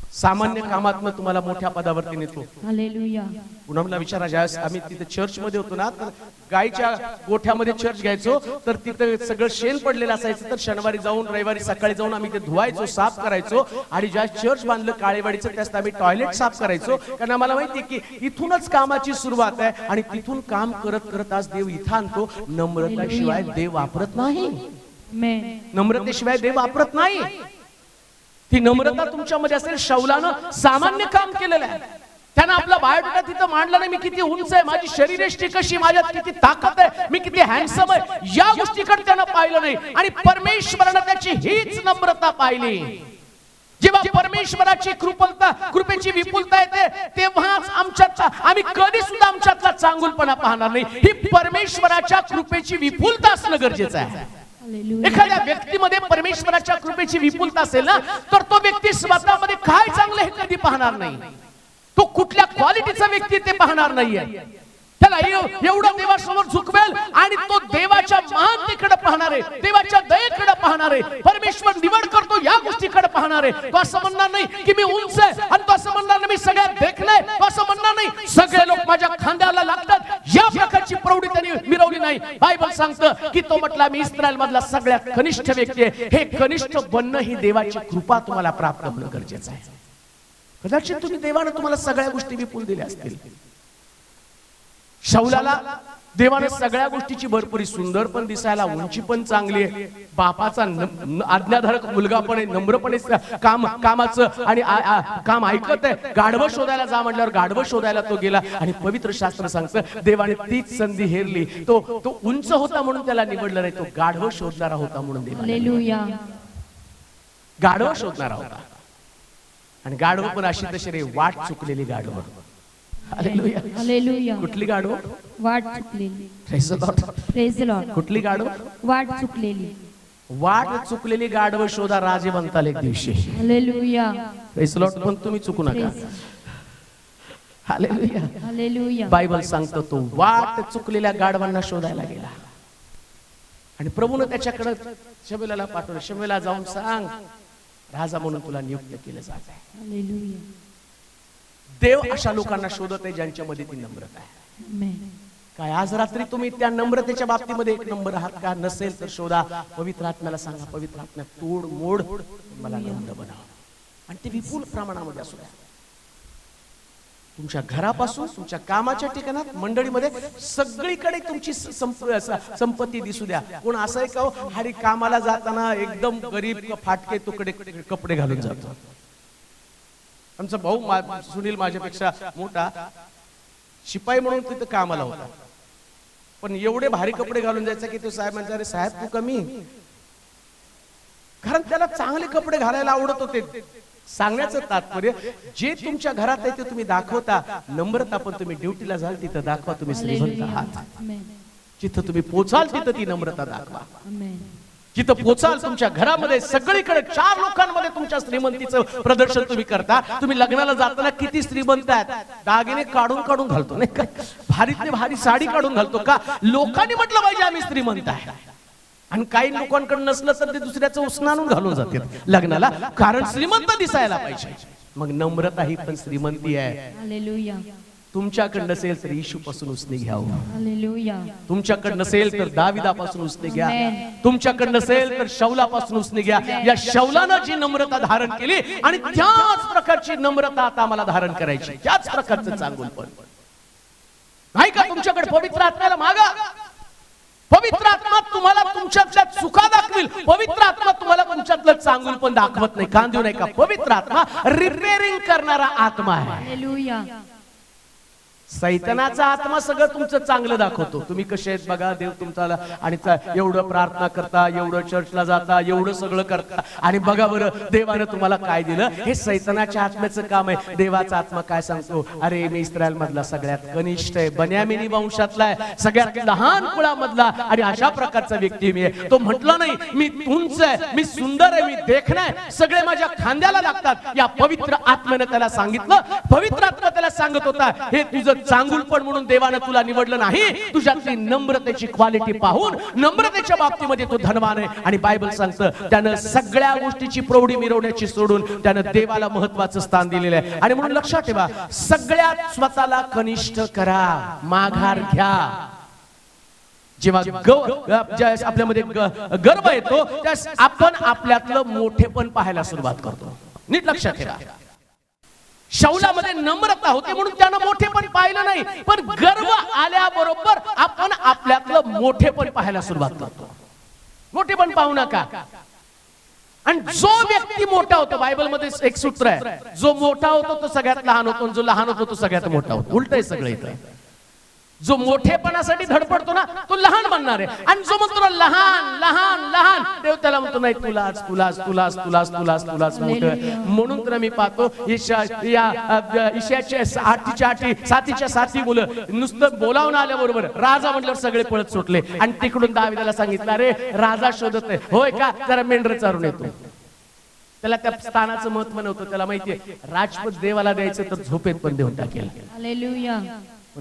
B: सामान्य कामातनं तुम्हाला मोठ्या पदावरती नेतो.
D: हालेलुया.
B: पुन्हा मला विचारा, ज्यावेळेस आम्ही तिथे चर्च मध्ये होतो ना, तर गायच्या गोठ्यामध्ये चर्च घ्यायचो, तर तिथं सगळं शेण पडलेलं असायचं. तर शनिवारी जाऊन, रविवारी सकाळी जाऊन आम्ही ते धुवायचो, साफ करायचो. आणि ज्या चर्च बांधलं काळेवाडीचं, त्यात आम्ही टॉयलेट साफ करायचो. कारण आम्हाला माहिती की इथूनच कामाची सुरुवात आहे, आणि तिथून काम करत करत आज देव इथं आणतो. नम्रतेशिवाय देव वापरत नाही. नम्रतेशिवाय देव वापरत नाही. ती नम्रता तुमच्यामध्ये असेल. शौलानं सामान्य काम केलेलं आहे. त्यानं आपला बायोडेटा तिथं मांडला नाही, मी किती उंच आहे, माझी शरीरयष्टी कशी, माझ्यात किती ताकद आहे, मी किती हँडसम आहे, या गोष्टीकडे त्यानं पाहिलं नाही. आणि परमेश्वरानं त्याची हीच नम्रता पाहिली. जेव्हा परमेश्वराची कृपेची विपुलता येते, तेव्हाच आमच्यात, आम्ही कधी सुद्धा आमच्यातला चांगुलपणा पाहणार नाही. ही परमेश्वराच्या कृपेची विपुलता असणं गरजेचं आहे. एखाद्या व्यक्तीमध्ये परमेश्वराच्या कृपेची विपुलता असेल ना, तर तो व्यक्ती स्वतःमध्ये काय चांगलं हे कधी पाहणार नाही. तो कुठल्या क्वालिटीचा व्यक्ती ते पाहणार नाहीये. त्याला एवढं देवासमोर झुकवेल, आणि तो देवाच्या महानतेकडे पाहणार आहे, देवाच्या दयेकडे पाहणार आहे. परमेश्वर निवड करतो या गोष्टीकडे पाहणार आहे. तो असं म्हणणार नाही की मी उंच आहे, आणि तो असं म्हणणार नाही मी सगळ्यात देखणे, तो असं म्हणणार नाही सगळे लोक माझ्या खांद्याला लागतात. या प्रकारची प्रौढी त्यांनी मिरवली नाही. बायबल सांगतं की तो म्हटला मी इस्रायल मधला सगळ्यात कनिष्ठ व्यक्ती आहे. हे कनिष्ठ बनणं ही देवाची कृपा तुम्हाला प्राप्त होणं गरजेचं आहे. कदाचित तुम्ही देवानं तुम्हाला सगळ्या गोष्टी विपुल दिल्या असतील. शाऊलाला देवाने सगळ्या गोष्टीची भरपुरी, सुंदर पण दिसायला, उंची पण चांगली आहे, बापाचा आज्ञाधारक मुलगा पण आहे, नम्रपणे कामाचं आणि काम ऐकत आहे. गाढवं शोधायला जा म्हटल्यावर गाढवं शोधायला तो गेला आणि पवित्र शास्त्र सांगतं देवाने तीच संधी हेरली. तो उंच होता म्हणून त्याला निवडलं नाही, तो गाढवं शोधणारा होता म्हणून देवाने गाढवं शोधणारा होता. आणि गाढवं पण अशी तशी रे, वाट चुकलेली गाढवं. हालेलुया.
D: हालेलुया.
B: कुठली गाढवं?
D: वाट चुकलेली.
B: Praise the Lord.
D: Praise the Lord.
B: कुठली गाढवं?
D: वाट चुकलेली.
B: वाट चुकलेली गाढवं शोधा, राजे बनताल एक दिवशी.
D: हालेलुया.
B: Praise the Lord. पण तुम्ही चुकू नका. हालेलुया.
D: हालेलुया.
B: बायबल सांगतो तो वाट चुकलेल्या गाढवांना शोधायला गेला आणि प्रभूने त्याच्याकडे शमूएलला पाठवलं. शमूएलला जाऊन सांग राजा म्हणून तुला नियुक्त केलं जात आहे.
D: हालेलुया.
B: देव अशा लोकांना शोधत आहे ज्यांच्यामध्ये ती नम्रता आहे.
D: आमेन.
B: काय आज रात्री तुम्ही त्या नम्रतेच्या बाबतीमध्ये एक नंबर आहात का? नसेल तर शोधा. पवित्र आत्म्याला सांगा, पवित्र आत्म्या तोड मोड मला नम्र बनव. आणि ते विपुल प्रमाणामध्ये असू द्या. तुमच्या घरापासून तुमच्या कामाच्या ठिकाणात, मंडळीमध्ये, सगळीकडे तुमची संपत्ती दिसू द्या. कोण असं आहे का हरी कामाला जाताना एकदम गरीब फाटके तुकडे कपडे घालून जातो? आमचा भाऊ सुनील माझ्यापेक्षा मोठा शिपाई म्हणून तिथं कामाला होता, पण एवढे भारी कपडे घालून जायचं की तो साहेब म्हणतो अरे साहेब तू कमी, कारण त्याला चांगले कपडे घालायला आवडत होते. सांगण्याचं तात्पर्य जे तुमच्या घरात आहे ते तुम्ही दाखवता. नम्रता पण तुम्ही ड्युटीला जाल तिथं दाखवा तुम्ही श्रीमंत आहात. जिथं तुम्ही पोचाल तिथं ती नम्रता दाखवा. जिथं पोचाल तुमच्या घरामध्ये सगळीकडे 4 लोकांमध्ये तुमच्या श्रीमंतीचं प्रदर्शन तुम्ही करता. तुम्ही लग्नाला जाताना किती श्रीमंत आहेत, दागिने काढून काढून घालतो नाही का, भारीतली भारी साडी काढून घालतो का? लोकांनी म्हटलं पाहिजे आम्ही श्रीमंत आहे. आणि काही लोकांकडे नसलं तर ते दुसऱ्याचं उसनानून घालून जातात लग्नाला, कारण श्रीमंत दिसायला पाहिजे. मग नम्रता ही पण श्रीमंती आहे.
D: हालेलुया.
B: तुमच्याकडे नसेल तर येशू पासून उसने घ्यावं.
D: हालेलुया.
B: तुमच्याकडे नसेल तर दाविदापासून उसने घ्या. तुमच्याकडे नसेल तर शौलापासून उसने घ्या. या शौलानं जी नम्रता धारण केली आणि त्याच प्रकारची नम्रता आता आम्हाला धारण करायची, त्याच प्रकारचं चांगुलपण. नाही का तुमच्याकडे पवित्र आत्म्याला मागा. पवित्र आत्मा तुम्हाला तुमच्यातल्या चुका दाखवेल. पवित्र आत्मा तुम्हाला तुमच्यातलं चांगुलपण दाखवत नाही. कांदेऊ नाही का? पवित्र आत्मा रिपेअरिंग करणारा आत्मा आहे.
D: हालेलुया.
B: सैतानाचा आत्मा सगळं तुमचं चांगलं दाखवतो. तुम्ही कसे आहेत बघा, देव तुमचा, आणि एवढं प्रार्थना करता, एवढं चर्चला जाता, एवढं सगळं करता, आणि बघा बरं देवानं तुम्हाला काय दिलं. हे सैतानाच्या आत्म्याचं काम आहे. देवाचा आत्मा काय सांगतो? अरे मी इस्रायल मधला सगळ्यात कनिष्ठ आहे, बन्यामिनी वंशातला आहे, सगळ्यात लहान कुळामधला, आणि अशा प्रकारचा व्यक्ती मी आहे. तो म्हटला नाही मी उंच आहे, मी सुंदर आहे, मी देखणा आहे, सगळे माझ्या खांद्याला लागतात. या पवित्र आत्म्याने त्याला सांगितलं. पवित्र आत्मा त्याला सांगत होता हे तुझं चांगुलपण म्हणून देवानं तुला निवडलं नाही, तुझ्यातली नम्रतेची क्वालिटी पाहून नम्रतेच्या बाबतीमध्ये तो धनवान आहे. आणि बायबल सांगतं त्यानं सगळ्या गोष्टीची प्रौढी मिरवण्याची सोडून त्यानं देवाला महत्वाचं स्थान दिलेलं आहे. आणि म्हणून लक्षात ठेवा, सगळ्यात स्वतःला कनिष्ठ करा, माघार घ्या. जेव्हा आपल्यामध्ये गर्व येतो त्यास आपण आपल्यातलं मोठेपण पाहायला सुरुवात करतो. नीट लक्षात ठेवा, शौलामध्ये नम्रता होती म्हणून त्यानं मोठेपण पाहिलं नाही, पण गर्व आल्याबरोबर आपण आपल्यातलं मोठेपण पाहायला सुरुवात करतो. मोठेपण पाहू नका. आणि जो व्यक्ती मोठा होतो, बायबल मध्ये एक सूत्र आहे, जो मोठा होतो तो सगळ्यात लहान होतो, जो लहान होतो तो सगळ्यात मोठा होतो. उलट आहे सगळं इथं. जो मोठेपणासाठी धडपडतो ना तो लहान बनणार आहे, आणि जो म्हणतो ना लहान लहान लहान, देव त्याला म्हणतो नाही तुलाच तुलाच तुलाच तुलाच तुलाच तुलाच मोठं. म्हणून तर मी पाहतो ईशाच्या 7च्या मुलं नुसतं बोलावून आल्याबरोबर राजा म्हटल्यावर सगळे पळत सुटले. आणि तिकडून दाविदाला सांगितलं अरे राजा शोधत आहे, होय का, जरा मेंढर चारून येतो. त्याला त्या स्थानाचं महत्व नव्हतं. त्याला माहितीये राजपद देवाला द्यायचं तर झोपेत पण देऊन टाकेल.
D: हालेलुया.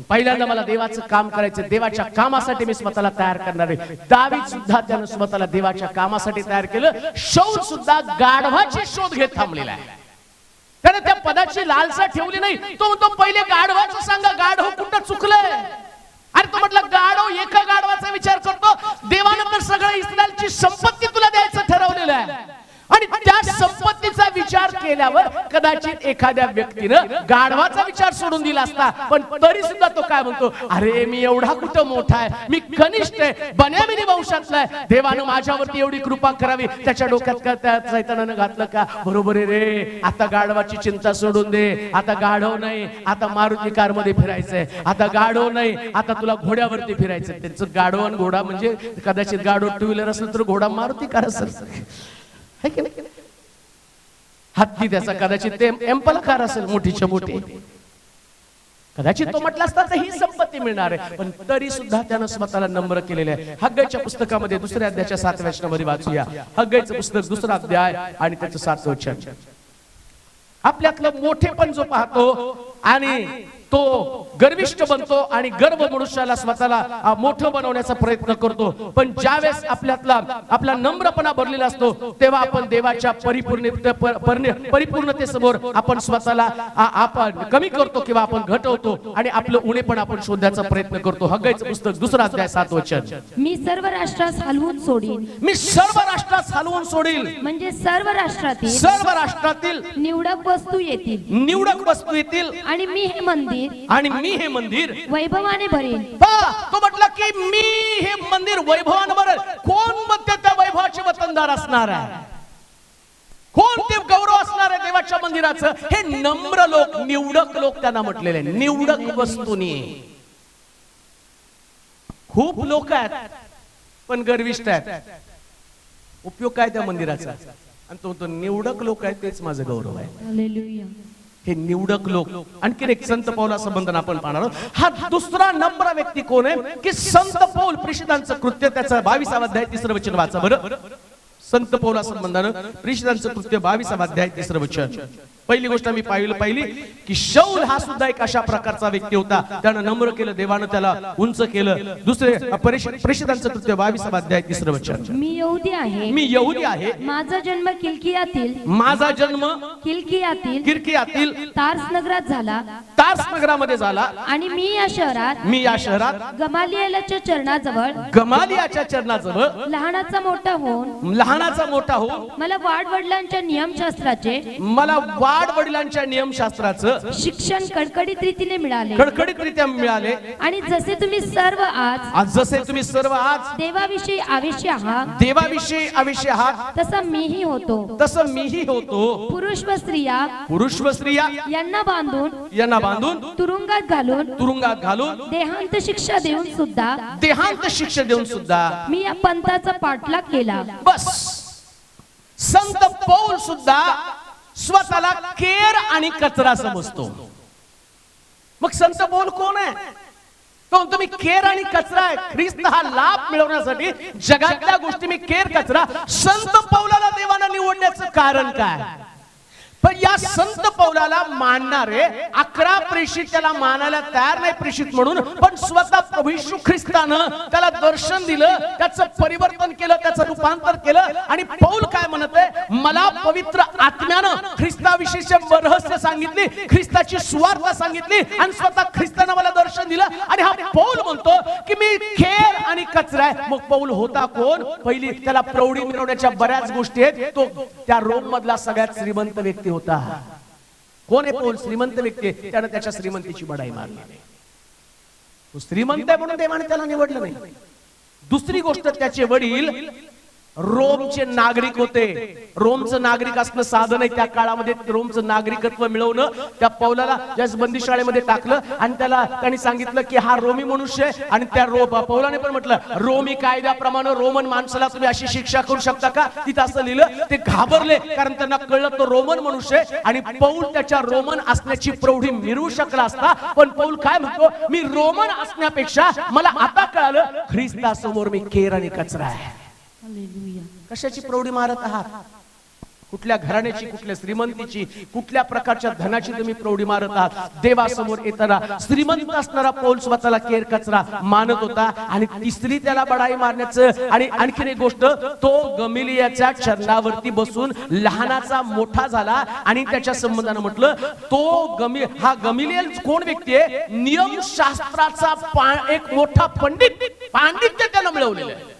B: पहिल्यांदा मला देवाचं काम करायचं, देवाच्या कामासाठी मी स्वतःला तयार करणार आहे. दावीद सुद्धा त्यानं स्वतःला देवाच्या कामासाठी तयार केलं. शौल सुद्धा गाढवाची शोध घेत थांबलेला आहे. त्याने त्या पदाची लालसा ठेवली नाही. तो म्हणतो पहिले गाढवाचं सांगा, गाढव कुठं चुकलंय. अरे तो म्हटलं गाढव एका गाढवाचा विचार करतो
C: ख्रिस्ताची संपत्ती तुला द्यायचं ठरवलेलं आहे आणि त्या संपत्तीचा विचार केल्यावर कदाचित एखाद्या व्यक्तीनं गाढवाचा विचार सोडून दिला असता, पण तरी सुद्धा तो काय म्हणतो, अरे मी एवढा कुठं मोठा आहे, मी कनिष्ठ आहे, बन्यामिनी वंशातला आहे, देवानं माझ्यावरती एवढी कृपा करावी. त्याच्या डोक्यात का त्या शैतानानं घातलं का, बरोबर आहे रे, आता गाढवाची चिंता सोडून दे, आता गाढव नाही, आता मारुती कार मध्ये फिरायचंय, आता गाढव नाही, आता तुला घोड्यावरती फिरायचंय. त्यांचं गाढव आणि घोडा म्हणजे कदाचित गाढव टू व्हीलर असेल तर घोडा मारुती कार असेल, है की नाही? हत्ती त्याचा कदाचित ते एम्पल कार असेल, मोठीच्या मोठी, कदाचित तो म्हटला असता तर ही संपत्ती मिळणार आहे, पण तरी सुद्धा त्यानं स्वतःला नम्र केलेले आहे. हग्गाईच्या पुस्तकामध्ये दुसऱ्या अध्यायाच्या 7व्या वचनामध्ये वाचूया. हग्गाईचं पुस्तक 2रा अध्याय आणि त्याचं 7वं वचन. आपल्यातलं मोठेपण जो पाहतो आणि तो गर्विष्ठ बनतो आणि गर्व मनुष्याला स्वतःला मोठं बनवण्याचा प्रयत्न करतो, पण ज्यावेळेस आपला नम्रपणा भरलेला असतो तेव्हा आपण देवाच्या परिपूर्णतेसमोर आपण स्वतःला आपण कमी करतो किंवा आपण घटवतो आणि आपलं उणेपण आपण शोधण्याचा प्रयत्न करतो. हग्गाईचं पुस्तक 2रा अध्याय 7वं वचन.
D: मी सर्व राष्ट्रास हलवून सोडीन,
C: मी सर्व राष्ट्रास हलवून सोडील,
D: म्हणजे सर्व राष्ट्रातील
C: निवडक
D: वस्तू येतील आणि मी हे मंदिर वैभवाने भरेन.
C: तो म्हटलं की मी हे मंदिर वैभवाने भरेन. कोण म्हणते त्या वैभवाचे वतनदार असणार आहे, कोण ते गौरव असणार आहे देवाच्या मंदिराचं? हे नम्र लोक, निवडक लोक त्यांना म्हटलेले, निवडक वस्तूनी. खूप लोक आहेत पण गर्विष्ठ आहेत, उपयोग काय त्या मंदिराचा? आणि तो निवडक लोक आहेत, तेच माझं गौरव आहे.
D: हालेलुया.
C: हे निवडक लोक. आणखीन एक संत पौलाचं बंधन आपण पाहणार आहोत. हा दुसरा नम्र व्यक्ती कोण आहे की संत पौल. प्रेषितांचं कृत्य त्याचा 22वा अध्याय 3रं वचन वाचा बरं. संत पौला संबंधानं प्रेषितांचं कृत्य 22वा अध्याय 3रं वचन. पहिली गोष्ट मी पाहिली की शौल हा सुद्धा एक अशा प्रकारचा व्यक्ती होता, त्यानं नम्र केलं, देवानं त्याला उंच केलं. दुसरे प्रेषितांचं कृत्य 22वा अध्याय 3रं वचन.
D: मी यहूदी आहे, माझा जन्म किलकियातील तार्स नगरात झाला,
C: तार्स नगरामध्ये झाला,
D: आणि मी या शहरात गमालियाच्या चरणाजवळ लहानाचा मोठा होऊन मला वाडवडिलांच्या
C: नियमशास्त्राचं
D: शिक्षण कडकडीत रीतीने
C: मिळाले.
D: आणि जसे तुम्ही सर्व आज देवाविषयी आवेशी आहात तसा मीही होतो. पुरुष व स्त्रिया यांना बांधून तुरुंगात घालून देहांत शिक्षा देऊन सुद्धा मी या पंथाचा पाठलाग केला.
C: बस, संत पौल सुद्धा स्वतःला केर आणि कचरा समजतो. मग संत पौल कोण आहे? तो तुम्ही केर आणि कचरा आहे. ख्रिस्त हा लाभ मिळवण्यासाठी जगातल्या गोष्टी मी केर कचरा. संत पौलाला देवानं निवडण्याचं कारण काय? पण या संत पौलाला मानणारे 11 प्रेषित त्याला मानायला तयार नाही प्रेषित म्हणून, पण स्वतः प्रभू येशू ख्रिस्तानं त्याला दर्शन दिलं, त्याचं परिवर्तन केलं, त्याचं रूपांतर केलं. आणि पौल काय म्हणत आहे? मला पवित्र आत्म्यानं ख्रिस्ताविषयीचे रहस्य सांगितली, ख्रिस्ताची सुवार्ता सांगितली आणि स्वतः ख्रिस्तानं मला दर्शन दिलं. आणि हा पौल म्हणतो की मी खेर आणि कचरा आहे. मग पौल होता कोण? पहिली त्याला प्रौढी मिळवण्याच्या बऱ्याच गोष्टी आहेत. तो त्या रोम मधला सगळ्यात श्रीमंत व्यक्ती होता. कोण आहे पौल? श्रीमंत व्यक्ती. त्याने त्याच्या श्रीमंतीची बढाई मारली. तो श्रीमंत आहे म्हणून देवाने त्याला निवडलं नाही. दुसरी गोष्ट, त्याचे वडील रोमचे नागरिक होते. रोमचं नागरिक असणं साधं नाही. त्या काळामध्ये रोमचं नागरिकत्व मिळवणं त्या पौलाला ज्या बंदिशाळेमध्ये टाकलं आणि त्यांनी सांगितलं की हा रोमी मनुष्य आहे. आणि त्या पौलाने पण म्हटलं रोमी कायद्याप्रमाणे रोमन माणसाला तुम्ही अशी शिक्षा करू शकता का? तिथं असं लिहिलं. ते घाबरले, कारण त्यांना कळलं तो रोमन मनुष्य आहे. आणि पौल त्याच्या रोमन असण्याची प्रौढी मिरवू शकला असता, पण पौल काय म्हणतो? मी रोमन असण्यापेक्षा मला आता कळालं ख्रिस्तासमोर मी केर आणि कचरा आहे. कशाची प्रौढी मारत आहात? कुठल्या घराण्याची, कुठल्या श्रीमंतीची, कुठल्या प्रकारच्या धनाची तुम्ही प्रौढी मारत आहात? देवासमोर येताना श्रीमंत असणारा पौल स्वतःला केर कचरा मानत होता. आणि तिसरी त्याला बढाई मारण्याचं आणि आणखीन एक गोष्ट, तो गमिलियाच्या चरणावरती बसून लहानाचा मोठा झाला. आणि त्याच्या संबंधानं म्हटलं तो गमिलियल कोण व्यक्ती आहे? नियमशास्त्राचा एक मोठा पांडित्य त्यानं मिळवलेलं आहे.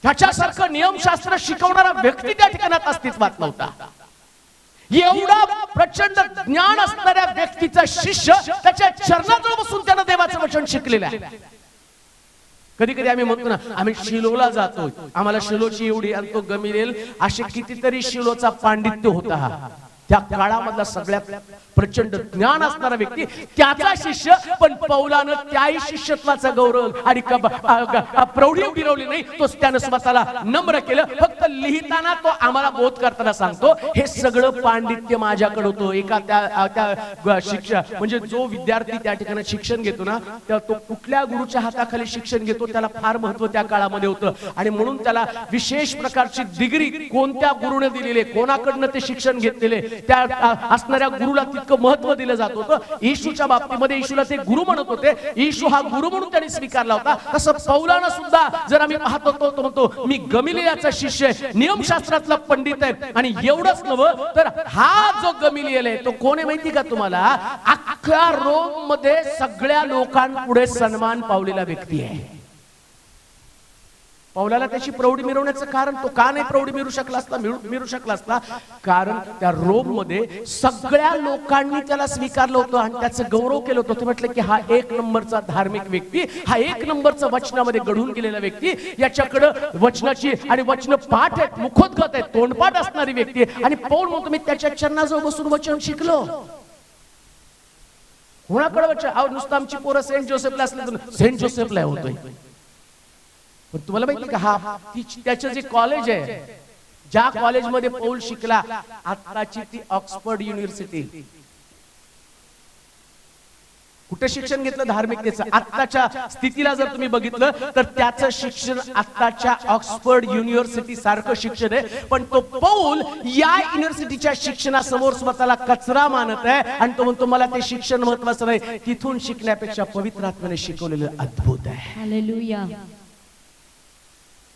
B: ह्याच्यासारखं नियमशास्त्र शिकवणारा व्यक्ती त्या ठिकाणात अस्तित्वात नव्हता. एवढा प्रचंड ज्ञान असणाऱ्या व्यक्तीचा शिष्य त्याच्या चरणाजवळ बसून त्यानं देवाचं वचन शिकलेलं आहे. कधी कधी आम्ही म्हणतो ना, आम्ही शिलोला जातो, आम्हाला शिलोची एवढी आणि तो गमिलेल, असे कितीतरी शिलोचा पांडित्य होता. हा त्या काळामधला सगळ्यात प्रचंड ज्ञान असणारा व्यक्ती त्याचा शिष्य. पण पौलानं त्याही शिष्यत्वाचा गौरव आणि प्रौढी उडवली नाही, तो त्यानं स्वतःला नम्र केलं. फक्त लिहिताना तो आम्हाला बोध करताना सांगतो, हे सगळं पांडित्य माझ्याकडे होतं. एका त्या शिक्षा म्हणजे जो विद्यार्थी त्या ठिकाणी शिक्षण घेतो ना, तो कुठल्या गुरुच्या हाताखाली शिक्षण घेतो त्याला फार महत्व त्या काळामध्ये होतं. आणि म्हणून त्याला विशेष प्रकारची डिग्री कोणत्या गुरुने दिलेली, कोणाकडनं ते शिक्षण घेतलेले, त्या असणाऱ्या गुरुला तितकं महत्व दिलं जात होतं. येशूच्या बाबतीमध्ये येशूला ते गुरु म्हणत होते, येशू हा गुरु म्हणून त्यांनी स्वीकारला होता. तसं पौलानं सुद्धा जर आम्ही पाहतो तो म्हणतो, मी गमिलियाचा शिष्य आहे, नियमशास्त्रातला पंडित आहे. आणि एवढंच नव्हतं तर हा जो गमिलियल आहे तो कोण आहे माहिती का तुम्हाला? अख्ख्या रोम मध्ये सगळ्या लोकांपुढे सन्मान पावलेला व्यक्ती आहे. पौलाला त्याची प्रौढी मिरवण्याचं कारण, तो का नाही प्रौढी मिळू शकला असता? कारण त्या रोम मध्ये सगळ्या लोकांनी त्याला स्वीकारलं होतं आणि त्याचं गौरव केलं होतं. ते म्हटलं की हा एक नंबरचा धार्मिक व्यक्ती, हा एक नंबरचा वचनामध्ये घडून गेलेला व्यक्ती, याच्याकडं वचनाची आणि वचन पाठ आहेत, मुखोद्गत आहेत, तोंडपाठ असणारी व्यक्ती आहे. आणि पौल म्हणतो, मी त्याच्या चरणाजवळ बसून वचन शिकलो. कोणाकडे वचन? नुसतं आमची पोरं सेंट जोसेफला असले, सेंट जोसेफला होतोय. पण तुम्हाला माहिती का, हा त्याचं जे कॉलेज आहे, ज्या कॉलेजमध्ये पौल शिकला, आताची ती ऑक्सफर्ड युनिव्हर्सिटी. कुठे शिक्षण घेतलं धार्मिकतेचं? आत्ताच्या स्थितीला जर तुम्ही बघितलं तर त्याचं शिक्षण आत्ताच्या ऑक्सफर्ड युनिव्हर्सिटी सारखं शिक्षण आहे. पण तो पौल या युनिव्हर्सिटीच्या शिक्षणासमोर स्वतःला कचरा मानत आहे आणि तो म्हणतो, मला ते शिक्षण महत्वाचं नाही, तिथून शिकण्यापेक्षा पवित्र आत्म्याने शिकवलेलं अद्भुत आहे.
D: हालेलुया.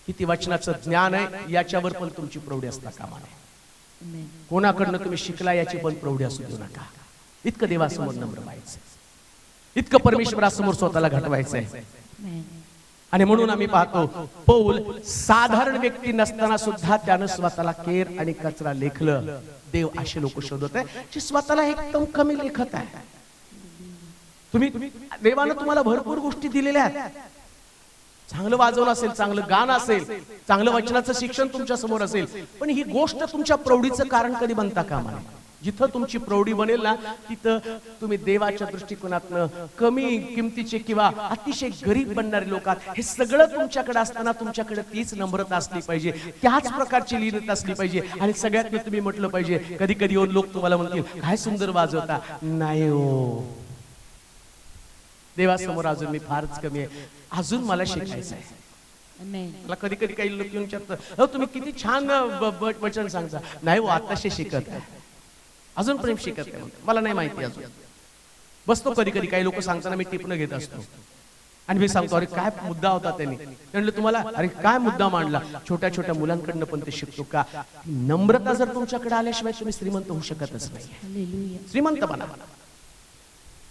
B: किती वचनाचं ज्ञान आहे याच्यावर पण तुमची प्रौढी असता कामा नये. कोणाकडनं तुम्ही शिकला याची पण प्रौढी असू देऊ नका. इतकं देवासमोर नम्र व्हायचं, इतकं परमेश्वरासमोर स्वतःला घटवायचंय. आणि म्हणून आम्ही पाहतो, पौल साधारण व्यक्ती नसताना सुद्धा त्यानं स्वतःला केर आणि कचरा लेखलं. देव असे लोक शोधत आहे जे स्वतःला एकदम कमी लेखत आहे. तुम्ही देवानं तुम्हाला भरपूर गोष्टी दिलेल्या आहेत. चांगलं वाजवलं असेल, चांगलं गाणं असेल, चांगलं वचनाचं शिक्षण तुमच्या समोर असेल, पण ही गोष्ट तुमच्या प्रौढीचं कारण कधी बनता कामा नये. जिथं तुमची प्रौढी बनेल ना, तिथं तुम्ही देवाच्या दृष्टिकोनातनं कमी किमतीचे किंवा अतिशय गरीब बनणारे लोक आहात. हे सगळं तुमच्याकडे असताना तुमच्याकडे तीच नम्रता असली पाहिजे, त्याच प्रकारची लीनता असली पाहिजे. आणि सगळ्यात तुम्ही म्हटलं पाहिजे, कधी कधी येऊन लोक तुम्हाला म्हणतील, काय सुंदर वाजवता. नाही हो, देवासमोर अजून मी फारच कमी आहे, अजून मला शिकायचं आहे. मला कधी कधी काही लोक येऊन विचारतात, तुम्ही किती छान वचन सांगता. नाही हो, आताशे शिकत आहे, अजून प्रेम शिकत आहे. मला नाही माहिती अजून. बसतो कधी कधी काही लोक सांगताना मी टिपणं घेत असतो आणि मी सांगतो, अरे काय मुद्दा होता त्यांनी. म्हणलं तुम्हाला, अरे काय मुद्दा मांडला. छोट्या छोट्या मुलांकडनं पण ते शिकतो का. नम्रता जर तुमच्याकडे आल्याशिवाय तुम्ही श्रीमंत होऊ शकतच नाही. श्रीमंत बना.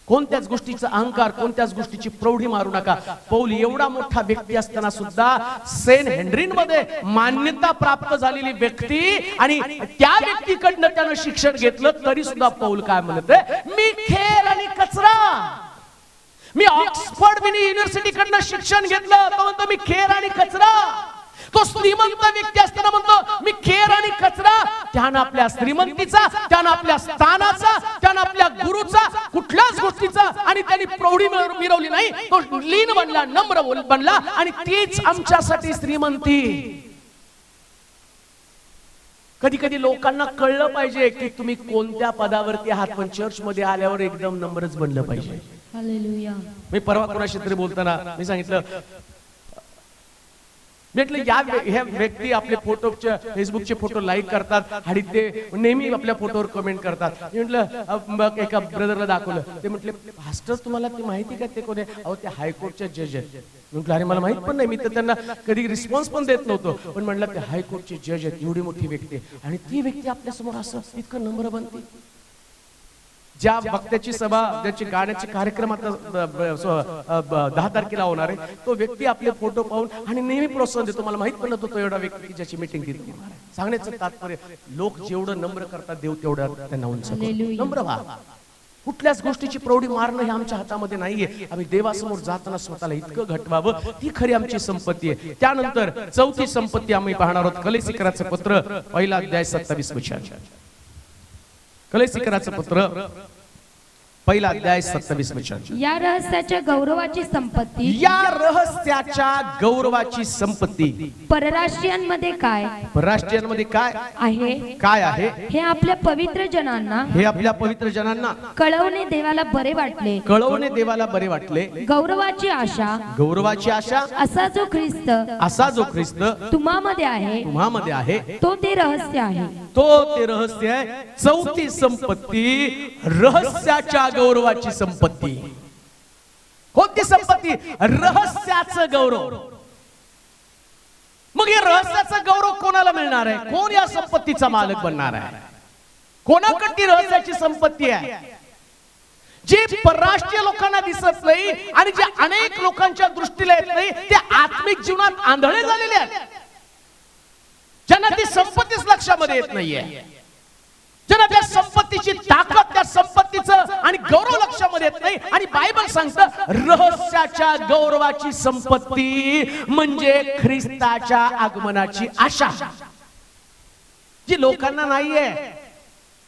B: कोणत्याच गोष्टीचा अहंकार, कोणत्याच गोष्टीची प्रौढी मारू नका. पौल एवढा मोठा व्यक्ती असताना सुद्धा सेंट हेनरीन मध्ये मान्यता प्राप्त झालेली व्यक्ती आणि त्या व्यक्तीकडनं त्यानं शिक्षण घेतलं, तरी सुद्धा पौल काय म्हणतोय, मी खेर आणि कचरा. मी ऑक्सफर्ड युनिव्हर्सिटीकडनं शिक्षण घेतलं, तो म्हणतो मी खेर आणि कचरा. तो श्रीमंत व्यक्ती असताना म्हणतो मी खेर आणि कचरा. त्यानं आपल्या श्रीमंतीचा, त्यानं आपल्या स्थानाचा, त्यानं आपल्या गुरुचा, कुठल्याच गोष्टीचा आणि त्यांनी प्रौढी मिरवली नाही. तो लीन बनला, नम्र बनला आणि तीच आमच्यासाठी श्रीमंती. कधी कधी लोकांना कळलं पाहिजे की तुम्ही कोणत्या पदावरती आहात, पण चर्च मध्ये आल्यावर एकदम नम्रच बनलं पाहिजे.
D: हालेलुया.
B: मी परवा कोणाशी तरी बोलताना मी सांगितलं, म्हटलं ह्या व्यक्ती आपले फोटोचे, फेसबुकचे फोटो लाईक करतात आणि ते नेहमी आपल्या फोटोवर कमेंट करतात. म्हटलं एका ब्रदरला दाखवलं, ते म्हटले पास्टर तुम्हाला ते माहिती का ते कोण आहे. अहो ते हायकोर्टचे जज आहेत. म्हटलं अरे मला माहित पण नाही, मी तर त्यांना कधी रिस्पॉन्स पण देत नव्हतो. पण म्हटलं ते हायकोर्टचे जज आहेत, एवढी मोठी व्यक्ती आणि ती व्यक्ती आपल्या समोर असं इतकं नम्र बनते. ज्या वक्त्याची सभा, ज्याची गाण्याचे कार्यक्रम आता 10 तारखेला होणार आहे, तो व्यक्ती आपले फोटो पाहून आणि नेहमी प्रोत्साहन देतो. मला माहित पण नव्हतं तो एवढा व्यक्ती ज्याची मीटिंग घेतली. सांगण्याचं तात्पर्य, लोक जेवढं नम्र करतात देव तेवढा त्यांना उंच करतो. नम्र व्हा. कुठल्याच गोष्टीची प्रौढी मारणं हे आमच्या हातामध्ये नाहीये. आम्ही देवासमोर जाताना स्वतःला इतकं घटवावं, ती खरी आमची संपत्ती आहे. त्यानंतर चौथी संपत्ती आम्ही पाहणार आहोत, कलेसिकराचं पत्र, पहिला अध्याय 27 वचन. कलेसिकराचं पत्र, पहिला अध्याय 27 वचन.
D: या रहस्याच्या गौरवाची संपत्ती,
B: या रहस्याच्या गौरवाची संपत्ती
D: परराष्ट्रीयांमध्ये काय,
B: परराष्ट्रीयांमध्ये काय
D: आहे,
B: काय आहे,
D: हे आपल्या पवित्र जनांना,
B: हे आपल्या पवित्र जनांना
D: कळवणे देवाला बरे वाटले.
B: कळवणे देवाला बरे वाटले.
D: गौरवाची आशा,
B: गौरवाची आशा,
D: असा जो ख्रिस्त,
B: असा जो ख्रिस्त
D: तुम्हामध्ये आहे,
B: तुम्हामध्ये आहे,
D: तो ते रहस्य आहे.
B: तो ते रहस्य आहे. चौथी संपत्ती, रहस्याच्या गौरवाची संपत्ती. कोणती संपत्ती? रहस्याचं गौरव. मग या रहस्याचं गौरव कोणाला मिळणार आहे? कोण या संपत्तीचा मालक बनणार आहे? कोणाकडे रहस्याची संपत्ती आहे? जे परराष्ट्रीय लोकांना दिसत नाही आणि जे अनेक लोकांच्या दृष्टीला येत नाही, ते आत्मिक जीवनात आंधळे झालेले आहेत. ज्यांना ती संपत्तीच लक्षामध्ये येत नाहीये, ज्यांना त्या संपत्तीची ताकद, त्या संपत्तीचं आणि गौरव लक्षामध्ये येत नाही. आणि बायबल सांगतं, रहस्याच्या गौरवाची संपत्ती म्हणजे ख्रिस्ताच्या आगमनाची आशा, जी लोकांना नाहीये.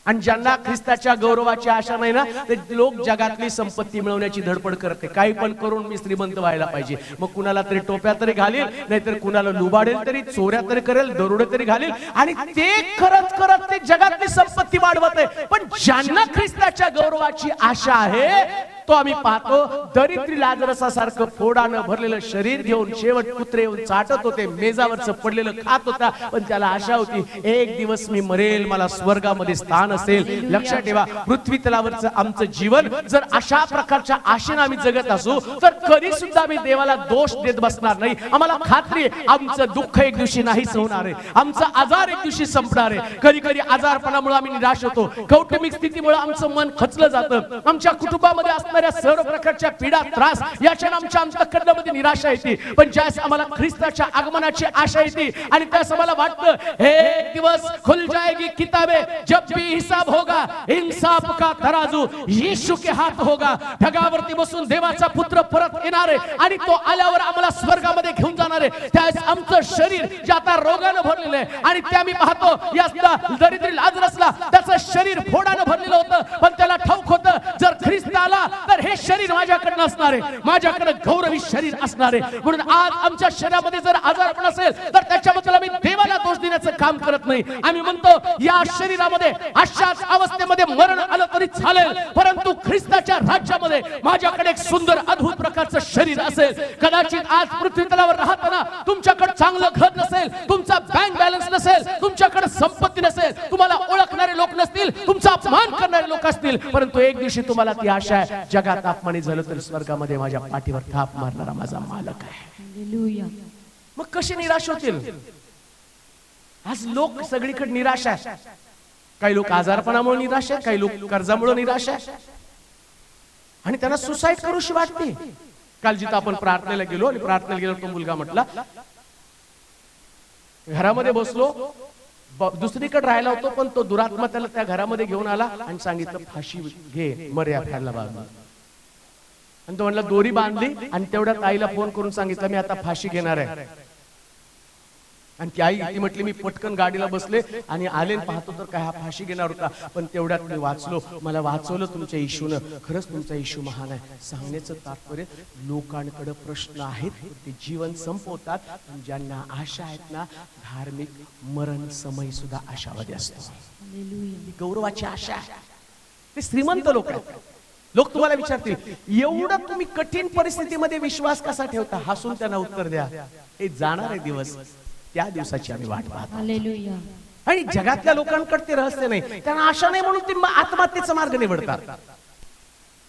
B: आणि ज्यांना ख्रिस्ताच्या गौरवाची आशा नाही ना, ते लोक जगातली संपत्ती मिळवण्याची धडपड करते. काही पण करून मी श्रीमंत व्हायला पाहिजे. मग कुणाला तरी टोप्या तरी घालेल, नाहीतर कुणाला लुबाडेल तरी, चोऱ्या तरी करेल, दरोडे तरी घालेल, आणि ते करत करत ते जगातली संपत्ती वाढवत आहे. पण ज्यांना ख्रिस्ताच्या गौरवाची आशा आहे, तो आम्ही पाहतो, दरिद्री लाजरसासारखं फोडानं भरलेलं शरीर घेऊन शेवट कुत्रे येऊन चाटत होते, मेजावरचं पडलेलं खात होता. पण त्याला आशा होती, एक दिवस मी मरेल, मला स्वर्गामध्ये स्थान असेल. लक्षात ठेवा, पृथ्वी तलावरचं आमचं जीवन जर अशा प्रकारच्या आशेनं आम्ही जगत असू, तर कधी सुद्धा आम्ही देवाला दोष देत बसणार नाही. आम्हाला खात्री आहे, आमचं दुःख एक दिवशी नाहीच होणार आहे, आमचा आजार एक दिवशी संपणार आहे. कधी कधी आजारपणामुळे आम्ही निराश होतो, कौटुंबिक स्थितीमुळे आमचं मन खचलं जातं, आमच्या कुटुंबामध्ये असणाऱ्या सर्व प्रकारच्या पीडा, त्रास याच्या आमच्या अंतःकरणामध्ये निराशा येते. पण ज्यास आम्हाला ख्रिस्ताच्या आगमनाची आशा येते आणि त्यास आम्हाला वाटतं, एक दिवस खुल जाएगी किताबें, जब भी हिसाब होगा, इंसाफ का तराजू यीशु के हाथ होगा. ढगावरती बसून देवाचा पुत्र परत येणार आहे आणि तो आल्यावर आम्हाला स्वर्गामध्ये घेऊन जाणार आहे. त्यास आमचं शरीर जे आता रोगानं भरलेलं आहे, आणि त्या मी पाहतो, या दरिद्री लाजरसला त्याचं शरीर फोडानं भरलेलं होतं, पण त्याला ठाऊक होतं, जर ख्रिस्त आला तर हे शरीर माझ्याकडे असणार आहे, माझ्याकडे गौरवी शरीर असणार आहे. म्हणून आज आमच्या शरीरामध्ये जर आजारपण असेल, तर त्याच्याबद्दल आम्ही देवाला दोष देण्याचं काम करत नाही. आम्ही म्हणतो, या शरीरामध्ये अशाच अवस्थेमध्ये मरण आलं तरी चालेल, परंतु ख्रिस्ताच्या राज्यामध्ये माझ्याकडे एक सुंदर अद्भुत प्रकारचं शरीर असेल. कदाचित आज पृथ्वी तलावर राहताना तुमच्याकडे चांगलं घर नसेल, तुमचा बँक बॅलन्स नसेल, तुमच्याकडे संपत्ती नसेल, तुम्हाला ओळखणारे लोक नसतील, तुमचा अपमान करणारे लोक असतील, परंतु एक दिवशी तुम्हाला ती आशा आहे, जगात अपमानित झालं तर स्वर्गामध्ये माझ्या पाठीवर थाप मारणारा माझा मालक आहे.
D: हालेलुया.
B: मग कशी निराश होतील? आज लोक सगळीकडे निराश आहे. काही लोक आजारपणामुळे निराश आहे, काही लोक कर्जामुळे निराश आहे, आणि त्यांना सुसाईड करूशी वाटते. काल जिथं आपण प्रार्थनेला गेलो, आणि प्रार्थनेला गेलो, तो मुलगा म्हटला, घरामध्ये बसलो, दुसरीकडे राहिला होतो, पण तो दुरात्मा त्याला त्या घरामध्ये घेऊन आला आणि सांगितलं, फाशी घे, मर्या फॅनला बांधून. आणि तो म्हणला, दोरी बांधली, आणि तेवढ्यात आईला फोन करून सांगितलं, मी आता फाशी घेणार आहे. आणि ती आई ती म्हटली, मी पटकन गाडीला बसले आणि आले, पाहतो तर काय हा फाशी घेणार होता, पण तेवढ्यात मी वाचलो, मला वाचवलं तुमच्या येशूनं. खरंच तुमचा येशू महान आहे. सांगण्याचं तात्पर्य, लोकांकडे प्रश्न आहेत, ते जीवन संपवतात, पण ज्यांना आशा आहेत ना, धार्मिक मरण समय सुद्धा आशावादी असतो. गौरवाची आशा आहे. ते श्रीमंत लोक आहेत. लोक तुम्हाला विचारतील, एवढं तुम्ही कठीण परिस्थितीमध्ये विश्वास कसा ठेवता? हसून त्यांना उत्तर द्या, हे जाणार आहे दिवस, त्या दिवसाची आम्ही वाट पाहतो.
D: हालेलुया.
B: आणि जगातल्या लोकांकडे ते रहस्य नाही, त्यांना आशा नाही म्हणून ते आत्महत्येचा मार्ग निवडतात.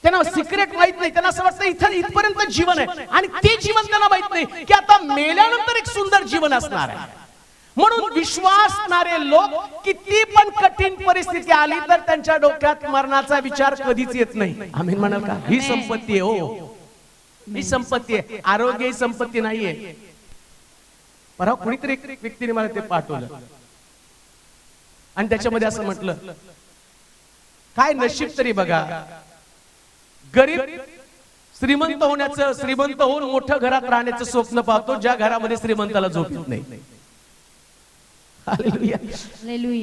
B: त्यांना सिक्रेट माहित नाही, त्यांना असं वाटतं इथं इथपर्यंत जीवन आहे, आणि ते जीवन त्यांना माहित नाही की आता मेल्यानंतर एक सुंदर जीवन असणार आहे. म्हणून विश्वासणारे लोक किती पण कठीण परिस्थिती आली तर त्यांच्या डोक्यात मरणाचा विचार कधीच येत नाही. आमीन म्हणाल का? ही संपत्ती आहे. हो, ही संपत्ती आहे. आरोग्य ही संपत्ती नाहीये. परवा कुणीतरी एक व्यक्तीने मला ते पाठवलं आणि त्याच्यामध्ये असं म्हटलं, काय नशीब तरी बघा, गरीब श्रीमंत होण्याचं, श्रीमंत होऊन मोठ्या घरात राहण्याचं स्वप्न पाहतो, ज्या घरामध्ये श्रीमंताला झोप येत नाही. हालेलुया.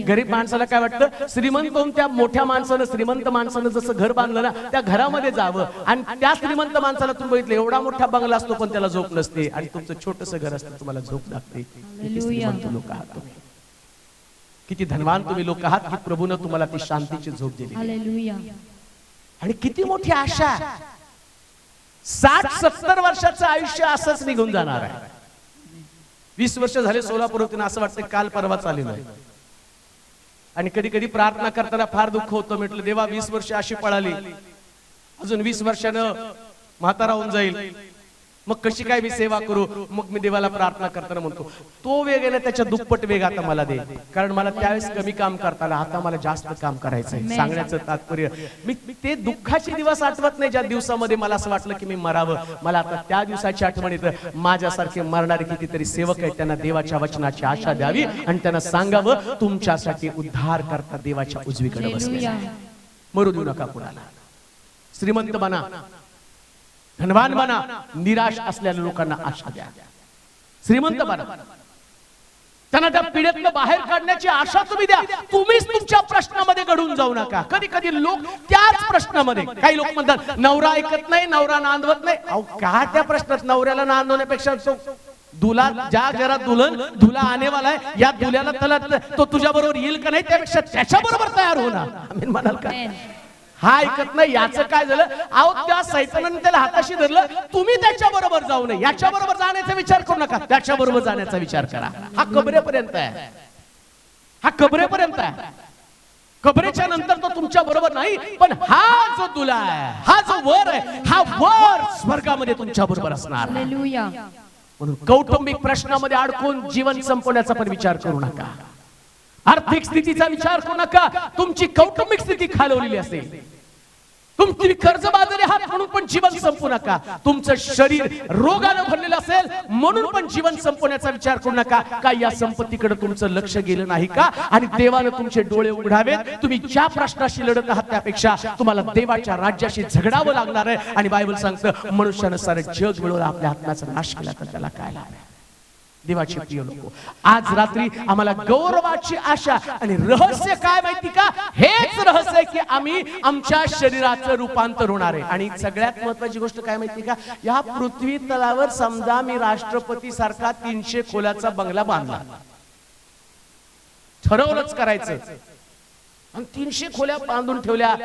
B: गरीब माणसाला काय वाटतं, श्रीमंत होऊन त्या मोठ्या माणसानं, श्रीमंत माणसानं जसं घर बांधलं ना, त्या घरामध्ये जावं. आणि त्या श्रीमंत माणसाला तुम्ही बघितलं, एवढा मोठा बंगला असतो पण त्याला झोप नसते, आणि तुमचं छोटस घर असतं तुम्हाला झोप लागते. किती श्रीमंत लोक आहात तुम्ही, किती धनवान तुम्ही लोक आहात की प्रभूनं तुम्हाला ती शांतीची झोप दिली.
D: हालेलुया.
B: आणि किती मोठी आशा, 60-70 वर्षाचं आयुष्य असंच निघून जाणार आहे. 20 वर्ष झाले सोलापूर होते, असं वाटतं काल परवा चाललेलं आहे. आणि कधी कधी प्रार्थना करताना फार दुःख होतं. म्हटलं देवा, 20 वर्ष अशी पळाली, अजून 20 वर्षानं म्हातारा होऊन जाईल, मग कशी काय मी सेवा करू? मग मी देवाला प्रार्थना करताना म्हणतो, तो वेग आहे ना, त्याच्या दुप्पट वेग आता मला दे, कारण मला त्यावेळेस कमी काम करताना, आता मला जास्त काम करायचंय. सांगण्याचं तात्पर्य, मी ते दुःखाचे दिवस आठवत नाही ज्या दिवसामध्ये मला असं वाटलं की मी मरावं. मला आता त्या दिवसाची आठवण येतं. माझ्यासारखे मरणारे कितीतरी सेवक आहेत, त्यांना देवाच्या वचनाची आशा द्यावी आणि त्यांना सांगावं, तुमच्यासाठी उद्धार करता देवाच्या उजवीकडे बसले. मरू देऊ नका कुणाला. श्रीमंत बना, धनवान बना, निराश असलेल्या लोकांना आशा द्या. श्रीमंत बना, त्यांना त्या पिढ्यातनं बाहेर काढण्याची आशा तुम्ही द्या. तुम्हीच तुमच्या प्रश्नामध्ये घडून जाऊ नका. कधी कधी लोक त्याच प्रश्नामध्ये, काही लोक म्हणतात नवरा ऐकत नाही, नवरा नांदवत नाही. अहो, का त्या प्रश्नात नवऱ्याला नांदवण्यापेक्षा दुला, ज्या घरात दुल्हन दुला आने वाला आहे, या दुल्याला त्याला तो तुझ्या बरोबर येईल का नाही, त्यापेक्षा त्याच्या बरोबर तयार होणार. आमीन म्हणाल का? हा ऐकत नाही, याचं काय झालं? अहो, त्या सैतानाने त्याला हाताशी धरलं. तुम्ही त्याच्या बरोबर जाऊ नये, याच्या बरोबर जाण्याचा विचार करू नका, त्याच्या बरोबर जाण्याचा विचार करा. हा कबरेपर्यंत आहे, हा कबरेपर्यंत आहे. कबरेच्या नंतर तो तुमच्या बरोबर नाही, पण हा जो दुला आहे, हा जो वर आहे, हा वर स्वर्गामध्ये तुमच्या बरोबर असणार.
D: हालेलुया.
B: म्हणून कौटुंबिक प्रश्नामध्ये अडकून जीवन संपवण्याचा पण विचार करू नका. आर्थिक स्थितीचा विचार करू नका. तुमची कौटुंबिक स्थिती खालवलेली असेल, तुम्ही कर्जबाजारी आहात म्हणून पण जीवन संपू नका. तुमचं शरीर रोगानं भरलेलं असेल म्हणून पण जीवन संपवण्याचा विचार करू नका. का या संपत्तीकडे तुमचं लक्ष गेलं नाही का? आणि देवानं तुमचे डोळे उघडावेत. तुम्ही ज्या प्रश्नाशी लढत आहात त्यापेक्षा तुम्हाला देवाच्या राज्याशी झगडावं लागणार आहे. आणि बायबल सांगतं, मनुष्यानं सारे जग मिळवून आपल्या आत्म्याचा नाश केला तर त्याला काय लाभ आहे? देवाचे प्रिय लोक, आज रात्री आम्हाला गौरवाची आशा आणि रहस्य काय माहिती का? हेच रहस्य आहे की आम्ही आमच्या शरीराचं रूपांतर होणार आहे. आणि सगळ्यात महत्वाची गोष्ट काय माहिती का? या पृथ्वी तलावर समजा मी राष्ट्रपती सारखा 300 खोल्याचा बंगला बांधला, ठरवलंच करायचं, आणि 300 खोल्या बांधून ठेवल्या,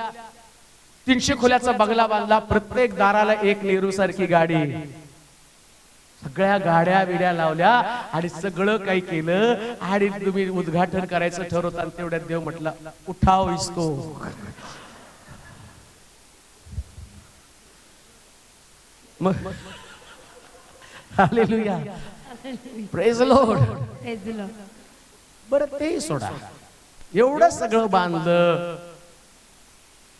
B: 300 खोल्याचा बंगला बांधला, प्रत्येक दाराला एक नेहरू सारखी गाडी, सगळ्या गाड्या बिड्या लावल्या आणि सगळं काही केलं. आणि तुम्ही उद्घाटन करायचं ठरवताना तेवढ्यात देव म्हटला, उठाव इसको. मग हालेलुया, प्रेज द लॉर्ड. बरं, ते सोडा, एवढं सगळं बांधलं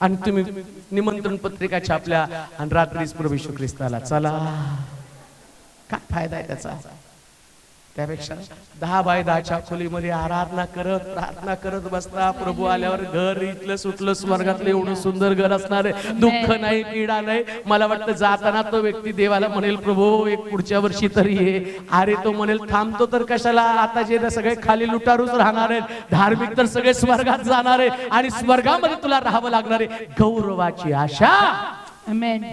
B: आणि तुम्ही निमंत्रण पत्रिका छापल्या आणि रात्रीच प्रभू येशू ख्रिस्ताला चला, काय फायदा आहे त्याचा? त्यापेक्षा 10 बाय 10च्या खोलीमध्ये आराधना करत, प्रार्थना करत बसता. प्रभू आल्यावर घर इथलं सुटलं स्वर्गातलं एवढं सुंदर घर असणार आहे, दुःख नाही, पीडा नाही. मला वाटतं जाताना तो व्यक्ती देवाला म्हणेल, प्रभू एक पुढच्या वर्षी तरी ये. अरे तो म्हणेल, थांबतो तर कशाला, आता जे सगळे खाली लुटारूच राहणार आहेत, धार्मिक तर सगळे स्वर्गात जाणार आहे आणि स्वर्गामध्ये तुला राहावं लागणार आहे. गौरवाची आशा.
D: आमेन.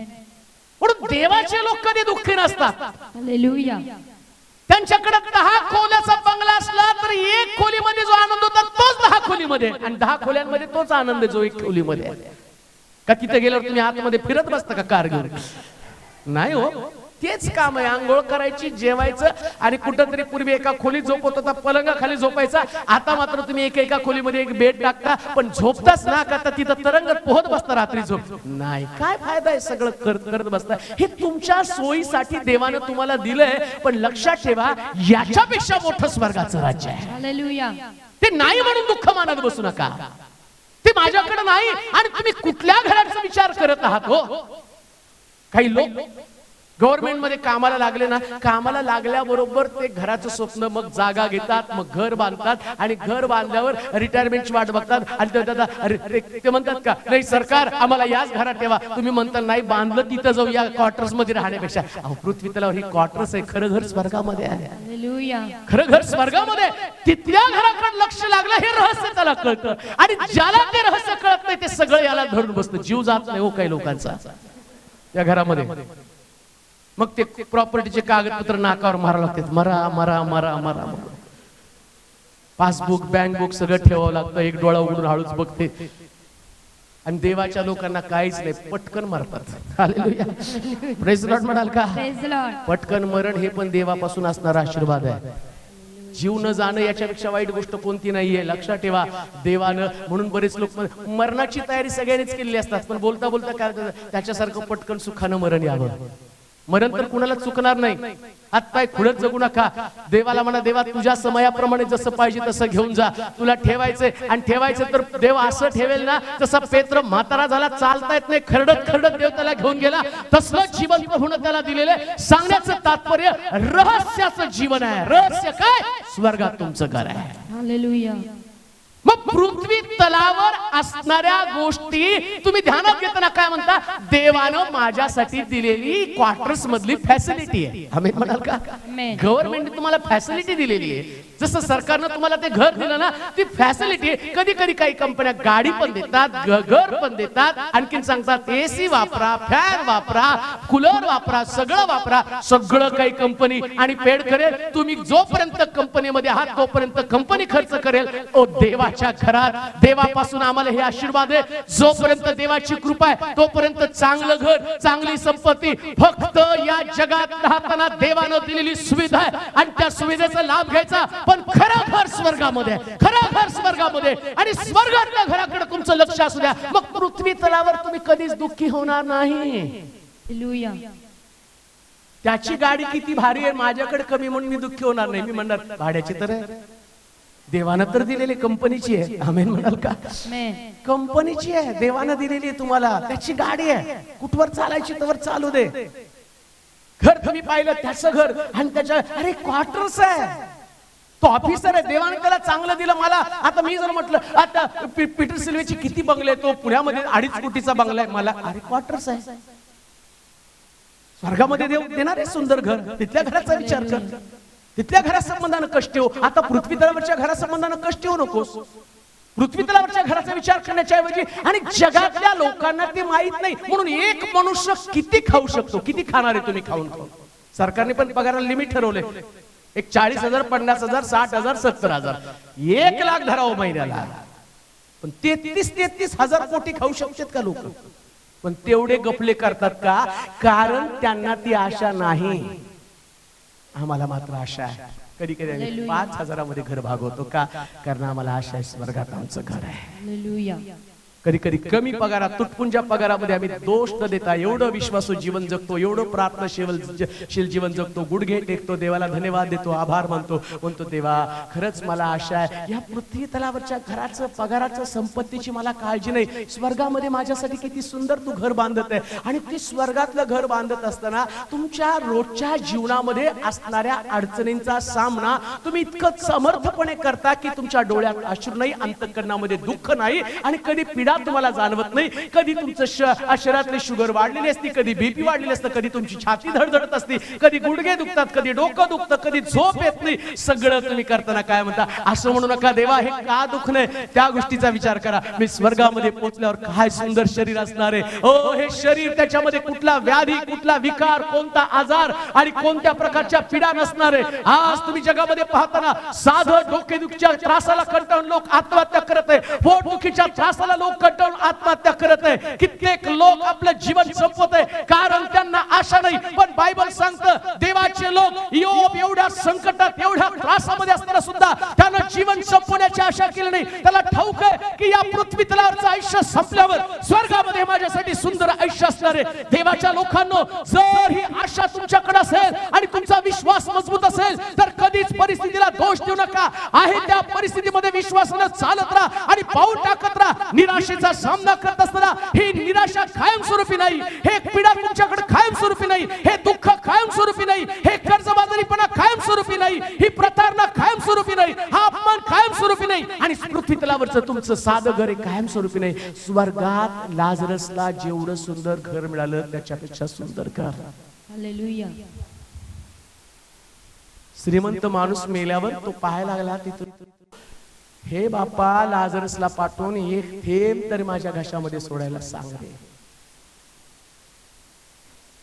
B: म्हणून देवाचे लोक कधी दुःखी नसतात.
D: हालेलुया.
B: त्यांच्याकडे 10 खोल्याचा बंगला असला तर एक खोलीमध्ये जो आनंद होता तोच 10 खोलीमध्ये, आणि 10 खोल्यांमध्ये तोच आनंद जो एक खोलीमध्ये. का तिथे गेल्यावर तुम्ही आतमध्ये फिरत बसता का कार घेऊन? नाही हो. तेच काम आहे. आंघोळ करायची, जेवायचं आणि कुठंतरी पूर्वी एका खोलीत झोपत होता, पलंगाखाली झोपायचा. आता मात्र तुम्ही एका खोलीमध्ये एक बेड टाकता, पण झोपताच ना करता तिथं तरंगत पोहत बसता रात्री झोप नाही. काय फायदा आहे सगळं करत बसता? हे तुमच्या सोयीसाठी देवानं तुम्हाला दिलंय, पण लक्षात ठेवा याच्यापेक्षा मोठं स्वर्गाचं राज्य आहे.
D: हालेलुया.
B: ते नाही म्हणून दुःख मानत बसू नका. ते माझ्याकडे नाही. आणि तुम्ही कुठल्या घराचा विचार करत आहात हो? काही लोक गव्हर्नमेंट मध्ये कामाला लागले ना, कामाला लागल्याबरोबर ते घराचं स्वप्न, मग जागा घेतात, मग घर बांधतात आणि घर बांधल्यावर रिटायरमेंटची वाट बघतात. आणि ते म्हणतात का नाही सरकार आम्हाला याच घरात ठेवा. तुम्ही म्हणता नाही बांधलं तिथं जाऊ या क्वार्टर्स मध्ये राहण्यापेक्षा. अहो पृथ्वी तलावर ही क्वार्टर्स आहे, खरं घर स्वर्गामध्ये आहे.
D: हालेलुया.
B: खरं घर स्वर्गामध्ये. तिथल्या घराकडे लक्ष लागलं हे रहस्य त्याला कळतं. आणि ज्याला ते रहस्य कळत नाही ते सगळं याला धरून बसतं. जीव जात नाही हो काही लोकांचा या घरामध्ये. मग ते प्रॉपर्टीचे कागदपत्र नाकावर मारावं लागतात. मरा मरा मरा मरा. पासबुक बँक बुक सगळं ठेवावं लागतं. एक डोळा उघडून हळूच बघते. आणि देवाच्या लोकांना काहीच नाही, पटकन मरतात. हालेलुया. प्रेज लॉर्ड म्हणाल का?
D: Praise Lord.
B: पटकन मरण हे पण देवापासून असणारा आशीर्वाद आहे. जीव न जाणं याच्यापेक्षा वाईट गोष्ट कोणती नाहीये. लक्षात ठेवा देवानं. म्हणून बरेच लोक मरणाची तयारी सगळ्यांनीच केलेली असतात, पण बोलता बोलता काय त्याच्यासारखं पटकन सुखानं मरण यावं. मरण तर कुणाला चुकणार नाही. हातपाय खुडत जगू नका. देवाला म्हणा देवा तुझ्या समयाप्रमाणे जसं पाहिजे तसं घेऊन जा. तुला ठेवायचंय आणि ठेवायचं तर देव असं ठेवेल ना जसा पेत्र म्हातारा झाला, चालता येत नाही, खरडत खरडत देव त्याला घेऊन गेला. तसलं जीवन प्रभूने त्याला दिलेलं. सांगण्याचं तात्पर्य रहस्याचं जीवन आहे. रहस्य काय? स्वर्गात तुमचं घर आहे.
D: हालेलुया.
B: मग पृथ्वी तलावर असणाऱ्या गोष्टी तुम्ही ध्यानात घेताना काय म्हणता? देवानं माझ्यासाठी दिलेली क्वार्टर्स मधली फॅसिलिटी आहे. आम्ही म्हणाल का? गव्हर्नमेंटने तुम्हाला फॅसिलिटी दिलेली आहे. जसं सरकारनं तुम्हाला ते घर दिलं ना, ती फॅसिलिटी. कधी कधी काही कंपन्या गाडी पण देतात, घर पण देतात, आणखीन सांगतात एसी वापरा, फॅन वापरा, कूलर वापरा, सगळं वापरा. सगळं काही कंपनी आणि पेड करेल. तुम्ही जोपर्यंत कंपनीमध्ये आहात तोपर्यंत कंपनी खर्च करेल. ओ देवाच्या घरात देवापासून आम्हाला हे आशीर्वाद आहे. जोपर्यंत देवाची कृपा आहे तोपर्यंत चांगलं घर, चांगली संपत्ती. फक्त या जगात राहताना देवानं दिलेली सुविधा आहे आणि त्या सुविधेचा लाभ घ्यायचा. पण खरं घर स्वर्गामध्ये, खरं घर स्वर्गामध्ये. आणि स्वर्गातल्या घराकडे तुमचं लक्ष असू द्या. मग पृथ्वी तलावर तुम्ही कधीच दुःखी होणार नाही.
D: हालेलुया.
B: त्याची गाडी किती भारी आहे, माझ्याकडे कमी म्हणून मी दुःखी होणार नाही. मी म्हणणार भाड्याची तर आहे, देवानं तर दिलेली कंपनीची आहे. आमेन म्हणाल का? कंपनीची आहे, देवानं दिलेली आहे तुम्हाला. त्याची गाडी आहे, कुठवर चालायची तर चालू दे. घर तुम्ही पाहिलं त्याचं घर आणि त्याच्या अरे क्वार्टर्स आहे. तो ऑफिसर आहे, देवाने त्याला चांगलं दिलं. मला आता मी जर म्हटलं आता पीटर सिल्वेची किती बंगले, तो पुण्यामध्ये 2.5 कोटीचा बंगला आहे. मला अरे क्वार्टर्स आहे. स्वर्गामध्ये देव देणार आहे सुंदर घर. तिथल्या घराचा विचार कर. तिथल्या घरा संबंधानं कष्ट हो. आता पृथ्वी तलावरच्या घरा संबंधानं कष्ट होऊ नकोस. पृथ्वी तलावरच्या घराचा विचार करण्याच्या ऐवजी. आणि जगातल्या लोकांना ते माहित नाही. म्हणून एक मनुष्य किती खाऊ शकतो, किती खाणार आहे तुम्ही खाऊन खाऊन. सरकारने पण पगाराला लिमिट ठरवले. एक 40,000, 50,000, 60,000, 70,000, 1 लाख धरावं महिन्याला. पण 33,000 कोटी खाऊ शकतात का लोक? पण तेवढे गफले करतात का? कारण त्यांना ती आशा नाही. आम्हाला मात्र आशा आहे. कधी कधी आम्ही 5,000 घर भागवतो का? कारण आम्हाला आशा आहे स्वर्गात आमचं घर आहे.
D: हालेलुया.
B: कधी कधी कमी पगारात, तुटपुंजा पगारामध्ये आम्ही दोष न देता एवढं विश्वासू जीवन जगतो, एवढं प्रार्थनाशील जीवन जगतो, गुडघे टेकतो, देवाला धन्यवाद देतो, आभार मानतो. म्हणतो देवा खरंच मला आशा आहे. या पृथ्वी तलावरच्या घराचं, पगाराचं, संपत्तीची मला काळजी नाही. स्वर्गामध्ये माझ्यासाठी किती सुंदर तू घर बांधत आहे. आणि ती स्वर्गातलं घर बांधत असताना तुमच्या रोजच्या जीवनामध्ये असणाऱ्या अडचणींचा सामना तुम्ही इतकं समर्थपणे करता की तुमच्या डोळ्यात अश्रू नाही, अंतःकरणामध्ये दुःख नाही आणि कधी पीडा तुम्हाला जाणवत नाही. कधी तुमचं शरीरातली शुगर वाढलेली असते, कधी बीपी वाढलेली असतं, कधी तुमची छाती धडधडत असते, कधी गुडघे दुखतात, कधी डोकं दुखतं, कधी झोप येत नाही. सगळं तुम्ही करताना काय म्हणता? असं म्हणू नका देवा हे का दुःख नाही. त्या गोष्टीचा विचार करा. मी स्वर्गामध्ये पोहोचल्यावर काय सुंदर शरीर असणार आहे. ओ हे शरीर, त्याच्यामध्ये कुठला व्याधी, कुठला विकार, कोणता आजार आणि कोणत्या प्रकारच्या पीडा नसणार आहे. आज तुम्ही जगामध्ये पाहताना साधं डोकेदुखीच्या त्रासाला कंटाळून लोक आत्महत्या करत आहे. पोटदुखीच्या त्रासाला लोक
C: कटवून आत्महत्या करत आहे, कित्येक लोक आपलं जीवन संपवत आहे कारण त्यांना आशा नाही. पण बायबल सांगतं देवाचे लोक योब एवढ्या संकटात एवढ्या त्रासामध्ये असताना सुद्धा त्यानं जीवन संपवण्याची आशा केली नाही. त्याला ठाऊक आहे की या पृथ्वी तलावरचं आयुष्य संपल्यावर स्वर्गामध्ये माझ्यासाठी सुंदर आयुष्य असणार आहे. देवाच्या लोकांनो, जर ही आशा तुमच्याकडे असेल आणि तुमचा विश्वास मजबूत असेल तर कधीच परिस्थितीला दोष देऊ नका. आहे त्या परिस्थितीमध्ये विश्वासाने चालत राहा आणि पाऊल टाकत राहा. निराशेचा सामना करत असताना ही निराशा कायमस्वरूपी नाही, हे पीडा तुमच्याकडे कायमस्वरूपी नाही, हे दुःख कायमस्वरूपी नाही, हे कर्जबाजारीपणा कायमस्वरूपी नाही, ही प्रतारणा कायमस्वरूपी नाही, हा अपमान कायमस्वरूपी नाही, आणि पृथ्वी तलावरचं तुमचं साधं घर कायमस्वरूपी नाही. स्वर्गात लाजरसला जेवढं सुंदर घर मिळालं त्याच्यापेक्षा सुंदर घर.
D: हालेलुया.
C: श्रीमंत माणूस मेल्यावर तो पाहायला लागला तिथून, हे बापा लाजरसला पाठवून एक थेंब तरी माझ्या घशामध्ये सोडायला सांग रे.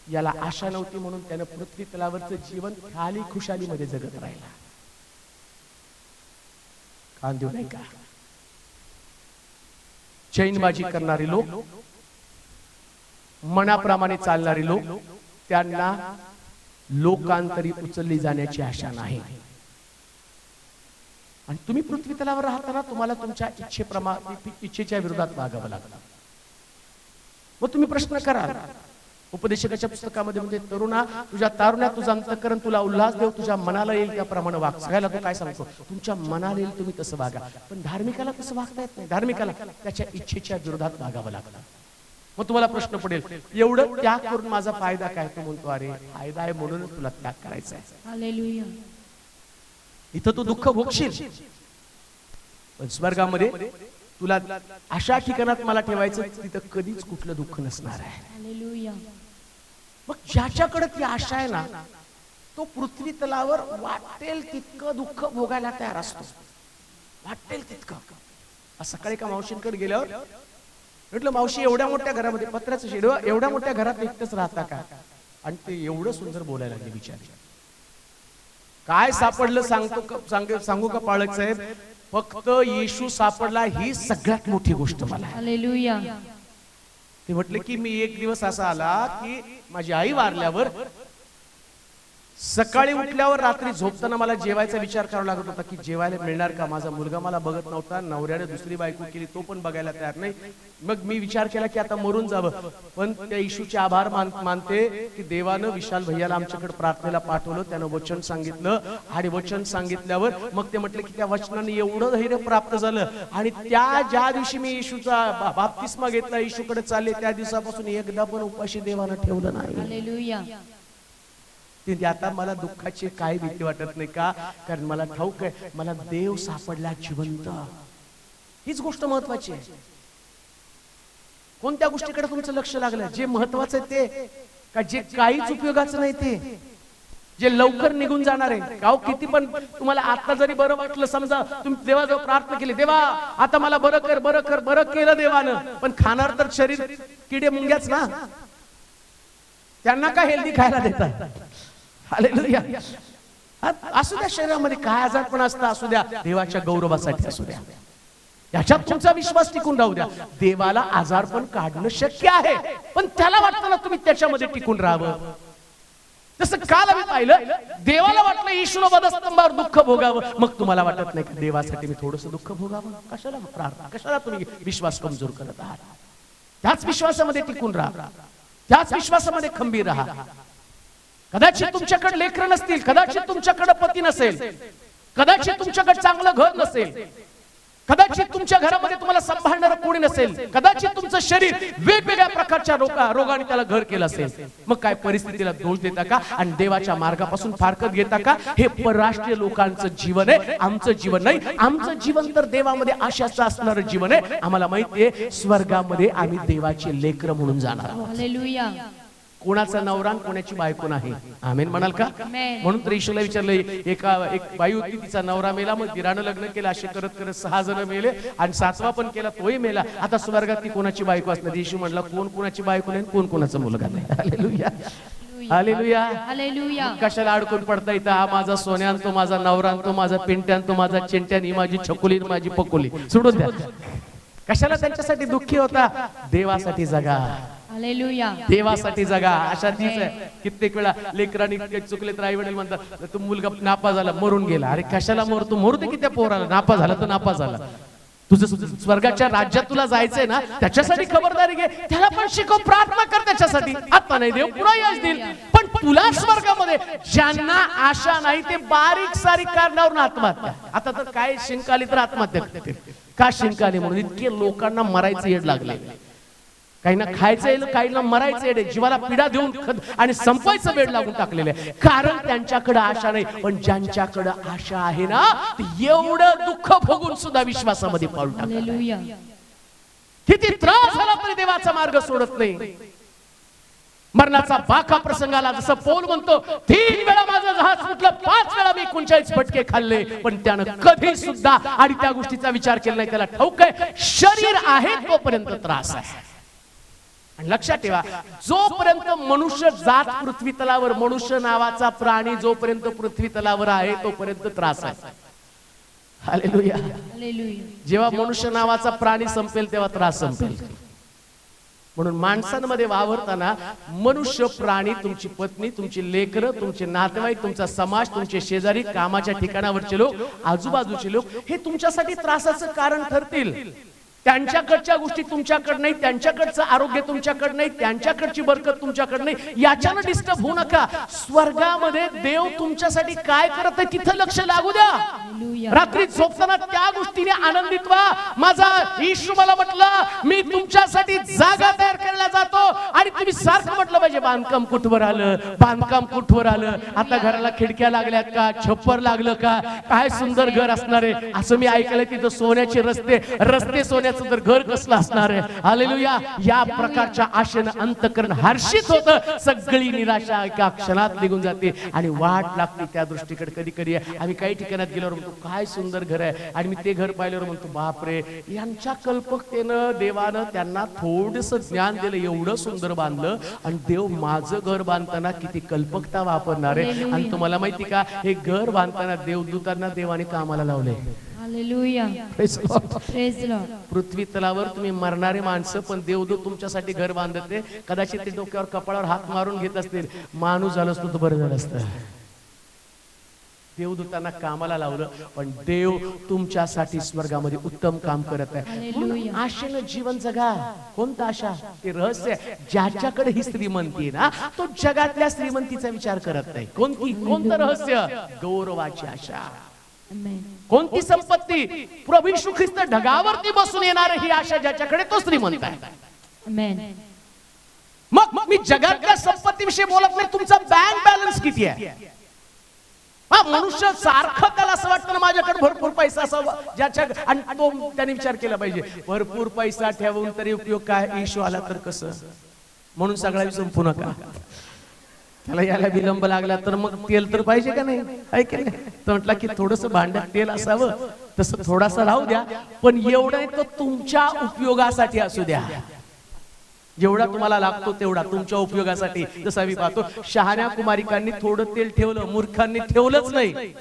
C: याला आशा नव्हती म्हणून त्यानं पृथ्वी तलावरचं जीवन खाली खुशालीमध्ये जगत राहिला. कान देऊ नाही का? चैनबाजी करणारे लोक, मनाप्रमाणे चालणारे लोक, त्यांना लोकांतरी उचलली जाण्याची आशा नाही. आणि तुम्ही पृथ्वी तलावर राहताना तुम्हाला तुमच्या इच्छेच्या विरोधात वागावं लागतं. मग तुम्ही प्रश्न करा. उपदेशकाच्या पुस्तकामध्ये म्हणजे तरुणा, तुझ्या तारुण्यात तुझं अंतःकरण तुला उल्हास देव, तुझ्या मनाला येईल त्याप्रमाणे वाग. सगळ्याला तो काय सांगतो? तुमच्या मनाला येईल तुम्ही तसं वागा. पण धार्मिकाला तसं वागता येत नाही. धार्मिकाला त्याच्या इच्छेच्या विरोधात वागावं लागतं. मग तुम्हाला प्रश्न पडेल, एवढं त्याग करून माझा फायदा काय? तो म्हणतो, अरे फायदा आहे म्हणूनच तुला त्याग करायचा आहे.
D: हालेलुया.
C: इथं तू दुःख भोगशील, पण स्वर्गामध्ये तुला अशा ठिकाणात मला ठेवायचं तिथं कधीच कुठलं दुःख नसणार आहे.
D: हालेलुया.
C: मग ज्याच्याकडे ती आशा आहे ना, तो पृथ्वी तलावर वाटेल तितकं दुःख भोगायला तयार असतो. वाटेल तितकं. सकाळी का मावशींकडे गेल्यावर म्हटलं, मावशी एवढ्या मोठ्या घरामध्ये पत्र्याचं शेड, एवढ्या मोठ्या घरात एकटंच राहता का? आणि ते एवढं सुंदर बोलायला लागले बिचारे. काय सापडलं सांगू का पाळक साहेब? फक्त येशू सापडला, ही सगळ्यात मोठी गोष्ट मला.
D: हालेलुया.
C: ते म्हटले की मी एक दिवस असा आला की माझी आई वारल्यावर सकाळी उठल्यावर रात्री झोपताना मला जेवायचा विचार करावा लागत होता की जेवायला मिळणार का? माझा मुलगा मला बघत नव्हता, नवऱ्याने दुसरी बायको केली, तो पण बघायला तयार नाही. मग मी विचार केला की आता मरून जावं. पण त्या येशूचे आभार मानते की देवानं विशाल भैयाला आमच्याकडे प्रार्थनेला पाठवलं, त्यानं वचन सांगितलं, आणि वचन सांगितल्यावर मग ते म्हटले की त्या वचनाने एवढं धैर्य प्राप्त झालं. आणि ज्या दिवशी मी येशूचा बाप्तिस्मा घेतला, येशूकडे चालले, त्या दिवसापासून एकदा पण उपाशी देवानं ठेवलं नाही.
D: हालेलुया.
C: आता मला दुःखाची काही भीती वाटत नाही का? कारण मला ठाऊक आहे मला देव सापडला जिवंत. हीच गोष्ट महत्वाची आहे. कोणत्या गोष्टीकडे तुमचं लक्ष लागलं? जे महत्वाचं आहे ते का जे काहीच उपयोगाचं नाही ते? जे लवकर निघून जाणार आहे का? किती पण तुम्हाला आता जरी बरं वाटलं, समजा तुम्ही देवाजवळ प्रार्थना केली, देवा आता मला बरं कर, बरं कर, बरं केलं देवानं, पण खाणार तर शरीर किडे मुंग्याच ना. त्यांना काय हेल्दी खायला देतात? हालेलुया. असू द्या, शरीरामध्ये काय आजारपण असतं असू द्या, देवाच्या गौरवासाठी असू द्या, याच्यात तुमचा विश्वास टिकून राहू द्या. देवाला आजारपण काढणं शक्य आहे, पण त्याला वाटतं ना तुम्ही त्याच्यामध्ये टिकून राहावं. जसं काल आम्ही पाहिलं, देवाला वाटलं येशूनं वधस्तंभावर दुःख भोगावं, मग तुम्हाला वाटत नाही की देवासाठी मी थोडंसं दुःख भोगावं? कशाला प्रार्थना, कशाला तुम्ही विश्वास कमजोर करत आहात? त्याच विश्वासामध्ये टिकून राहा, त्याच विश्वासामध्ये खंबीर राहा. कदाचित तुमच्याकडे लेकरं नसतील, कदाचित तुमच्याकडे पती नसेल, कदाचित तुमच्याकडे चांगलं घर नसेल, कदाचित तुमच्या घरामध्ये तुम्हाला सांभाळणारं कोणी नसेल, कदाचित तुमचं शरीर वेगवेगळ्या प्रकारच्या रोगाने त्याला घर केलं असेल. मग काय परिस्थितीला दोष देता का आणि देवाच्या मार्गापासून फारकत घेता का? हे परराष्ट्रीय लोकांचं जीवन आहे, आमचं जीवन नाही. आमचं जीवन तर देवामध्ये आशाचं असणारं जीवन आहे. आम्हाला माहिती आहे स्वर्गामध्ये आम्ही देवाचे लेकरं म्हणून जाणार आहोत.
D: हालेलुया.
C: कोणाचा नवरा कोणाची बायको नाही. आमेन म्हणाल का? म्हणून तर येशूला विचारलं, एक बाई होती, तिचा नवरा मेला, मग दिरानं लग्न केलं, असे करत करत 6 जण मेले आणि 7वा पण केला, तोही मेला. आता स्वर्गात ती कोणाची बायको असणार? येशू म्हणला, कोण कोणाची बायको नाही, कोण कोणाचा मुलगा नाही. हालेलुया. हालेलुया.
D: हालेलुया.
C: कशाला अडकून पडता इथं? हा माझा सोन्यान, तो माझा नवरा, तो माझा पिंट्यान, तो माझा चिंट्यान, ही माझी छकुली, माझी पकोली, सोडून द्या.
B: कशाला त्यांच्यासाठी दुःखी होता? देवासाठी जगा,
D: हालेलुया.
B: देवासाठी जगा. अशा तीच आहे. कित्येक वेळा लेकरांनी चुकले तर आई वडील म्हणतात तो मुलगा नापा झाला, मरून गेला. अरे कशाला मरतो? मरू दे की त्या पोराला. नापा झाला तर नापा झाला. तुझं स्वर्गाच्या राज्यात तुला जायचंय ना, त्याच्यासाठी खबरदारी घे. त्याला पण शिकव, प्रार्थना कर त्याच्यासाठी. आता नाही देव पुन्हा यश देईल, पण तुला स्वर्गामध्ये ज्यांना आशा नाही ते बारीक सारीक कारणावरून आत्महत्या. आता तर काय शिंक आली तर आत्महत्या करते. का शिंक आली? म्हणून इतके लोकांना मरायचं येड लागले. काहींना खायचं येईल, काहींना मरायचं येड, जीवाला पीडा देऊन आणि संपवायचं वेळ लागून टाकलेलं आहे. कारण त्यांच्याकडे आशा नाही. पण ज्यांच्याकडे आशा आहे ना, एवढं दुःख भोगून सुद्धा विश्वासामध्ये पाऊल टाकतात.
D: हालेलुया.
B: किती त्रास झाला तरी देवाचा मार्ग सोडत नाही. मरणाचा बाका प्रसंगाला जसं पौल म्हणतो, 3 वेळा माझं जहाज सुटलं, 5 वेळा मी 39 फटके खाल्ले, पण त्यानं कधी सुद्धा आणि त्या गोष्टीचा विचार केला नाही. त्याला ठाऊक आहे शरीर आहे तोपर्यंत त्रास आहे. आणि लक्षात ठेवा, जोपर्यंत मनुष्य जात पृथ्वी तलावर, मनुष्य नावाचा प्राणी जोपर्यंत पृथ्वी तलावर आहे तोपर्यंत त्रास आहे. हालेलुया.
D: हालेलुया.
B: जेव्हा मनुष्य नावाचा प्राणी संपेल तेव्हा त्रास संपेल. म्हणून माणसांमध्ये वावरताना मनुष्य, प्राणी, तुमची पत्नी, तुमची लेकरं, तुमचे नातेवाईक, तुमचा समाज, तुमचे शेजारी, कामाच्या ठिकाणावरचे लोक, आजूबाजूचे लोक हे तुमच्यासाठी त्रासाचं कारण ठरतील. त्यांच्याकडच्या गोष्टी तुमच्याकडे नाही, त्यांच्याकडचं आरोग्य तुमच्याकडे नाही, त्यांच्याकडची बरकत तुमच्याकडे नाही. याच्यानं डिस्टर्ब होऊ नका. स्वर्गामध्ये देव तुमच्यासाठी काय करत आहे तिथं लक्ष लागू द्या. रात्री झोपताना त्या गोष्टीने आनंदित व्हा. माझा येशू मला म्हटलं मी तुमच्यासाठी जागा तयार करायला जातो. आणि तुम्ही सारखं म्हटलं पाहिजे बांधकाम कुठवर आलं, बांधकाम कुठवर आलं, आता घराला खिडक्या लागल्यात का, छप्पर लागलं का, काय सुंदर घर असणार आहे. असं मी ऐकलंय तिथं सोन्याचे रस्ते, रस्ते सोन्याचं तर घर कसलं असणार आहे. हालेलुया. या प्रकारच्या आशेनं अंतःकरण हर्षित होतं. सगळी निराशा एका क्षणात निघून जाते आणि वाट लागते त्या दृष्टीकडे. कधी कधी आम्ही काही ठिकाणात गेल्यावर म्हणतो काय सुंदर घर आहे, आणि मी ते घर पाहिल्यावर म्हणतो बापरे, यांच्या कल्पकतेनं देवानं त्यांना थोडंसं ज्ञान दिलं, एवढं सुंदर बांधलं. आणि देव माझं घर बांधताना किती कल्पकता वापरणार आहे. आणि तुम्हाला माहिती का, हे घर बांधताना देवदूतांना देवाने कामाला लावले.
D: हालेलुया. Praise Lord.
B: पृथ्वी तलावर तुम्ही मरणारे माणसं, पण देवदूत तुमच्यासाठी घर बांधते. कदाचित ते डोक्यावर कपाळावर हात मारून घेत असतील, माणूस झालं असतो तर बरं झालं असतं. देवदूतांना कामाला लावलं, पण देव तुमच्यासाठी स्वर्गामध्ये उत्तम काम करत आहे. म्हणून आशेनं जीवन जगा. कोणतं आशा? ते रहस्य. ज्याच्याकडे ही श्रीमंती आहे ना, तो जगातल्या श्रीमंतीचा विचार करत नाही. कोणती? कोणतं रहस्य? गौरवाची आशा. कोणती संपत्ती? प्रभू येशू ख्रिस्त ढगावरती बसून येणार ही आशा ज्याच्याकडे, तो श्रीमंत आहे. मग मी जगातल्या संपत्तीविषयी बोलत नाही, तुमचा बँक बॅलन्स किती आहे. मनुष्य सारखं त्याला असं वाटतं ना माझ्याकडे भरपूर पैसा असावा, ज्याच्या, आणि तो त्याने विचार केला पाहिजे भरपूर पैसा ठेवून तरी उपयोग काय, येशू आला तर कसं. म्हणून सगळा संपू नका. त्याला यायला विलंब लागला तर मग तेल तर पाहिजे का नाही, ऐक तर म्हटलं की थोडस भांड्यात तेल असावं, तसं थोडासा राहू द्या, पण एवढं तो तुमच्या उपयोगासाठी असू द्या. जेवढा तुम्हाला लागतो तेवढा तुमच्या उपयोगासाठी. जसं मी पाहतो शहाण्या कुमारिकांनी थोडं तेल ठेवलं, मूर्खांनी ठेवलंच नाही.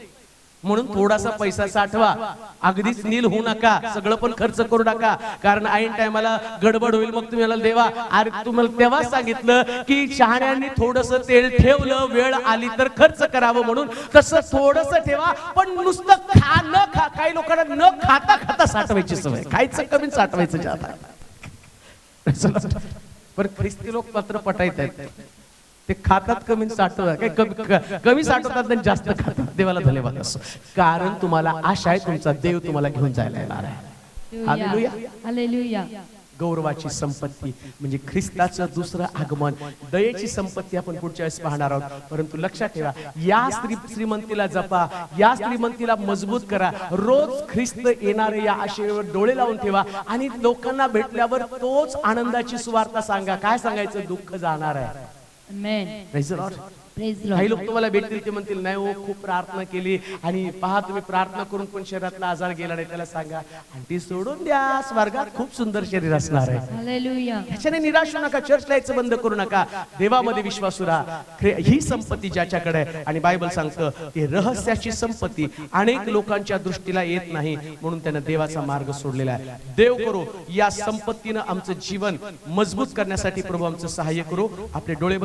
B: म्हणून थोडासा पैसा साठवा. अगदीच नील होऊ नका, सगळं पण खर्च करू नका, कारण ऐन टायमाला गडबड होईल. मग तुम्ही मला देवा, अरे तुम्हाला तेव्हा सांगितलं की शहाण्यांनी थोडस तेल ठेवलं, वेळ आली तर खर्च करावं म्हणून. तसं थोडस ठेवा, पण नुसतं काही लोकांना न खाता खाता साठवायची सवय, खायचं कमी साठवायचं जाता. पण ख्रिस्ती लोक मात्र पटायत आहेत, ते खातात कमी साठवतात, कमी साठवतात आणि जास्त खातात. देवाला धन्यवाद असो, कारण तुम्हाला आशा आहे, तुमचा देव तुम्हाला घेऊन जायला येणार आहे. हालेलुया. हालेलुया. गौरवाची संपत्ती म्हणजे ख्रिस्ताचं दुसरं आगमन. दयेची संपत्ती आपण पुढच्या वेळेस पाहणार आहोत. परंतु लक्षात ठेवा, या श्रीमंतीला जपा, या श्रीमंतीला मजबूत करा. रोज ख्रिस्त येणारे या आशेवर डोळे लावून ठेवा, आणि लोकांना भेटल्यावर तोच आनंदाची सुवार्ता सांगा. काय सांगायचं? दुःख जाणार आहे,
D: Amen.
B: Praise the Lord.
D: Praise the
B: काही
D: Lord.
B: लोक तुम्हाला भेटतील ते म्हणतील नाही हो खूप प्रार्थना केली आणि पहा तुम्ही प्रार्थना करून पण शरीरातला आजार गेला नाही, त्याला सांगा आणि ती सोडून द्या, स्वर्गात खूप सुंदर शरीर असणार आहे.
D: Hallelujah.
B: ह्याच्याने निराश होऊ नका, चर्चला यायचं बंद करू नका, देवामध्ये विश्वासू राहा. ही संपत्ती ज्याच्याकडे आहे, आणि बायबल सांगतं की रहस्याची संपत्ती अनेक लोकांच्या दृष्टीला येत नाही, म्हणून त्यानं देवाचा मार्ग सोडलेला आहे. देव करो या संपत्तीनं आमचं जीवन मजबूत करण्यासाठी प्रभू आमचं सहाय्य करू. आपले डोळे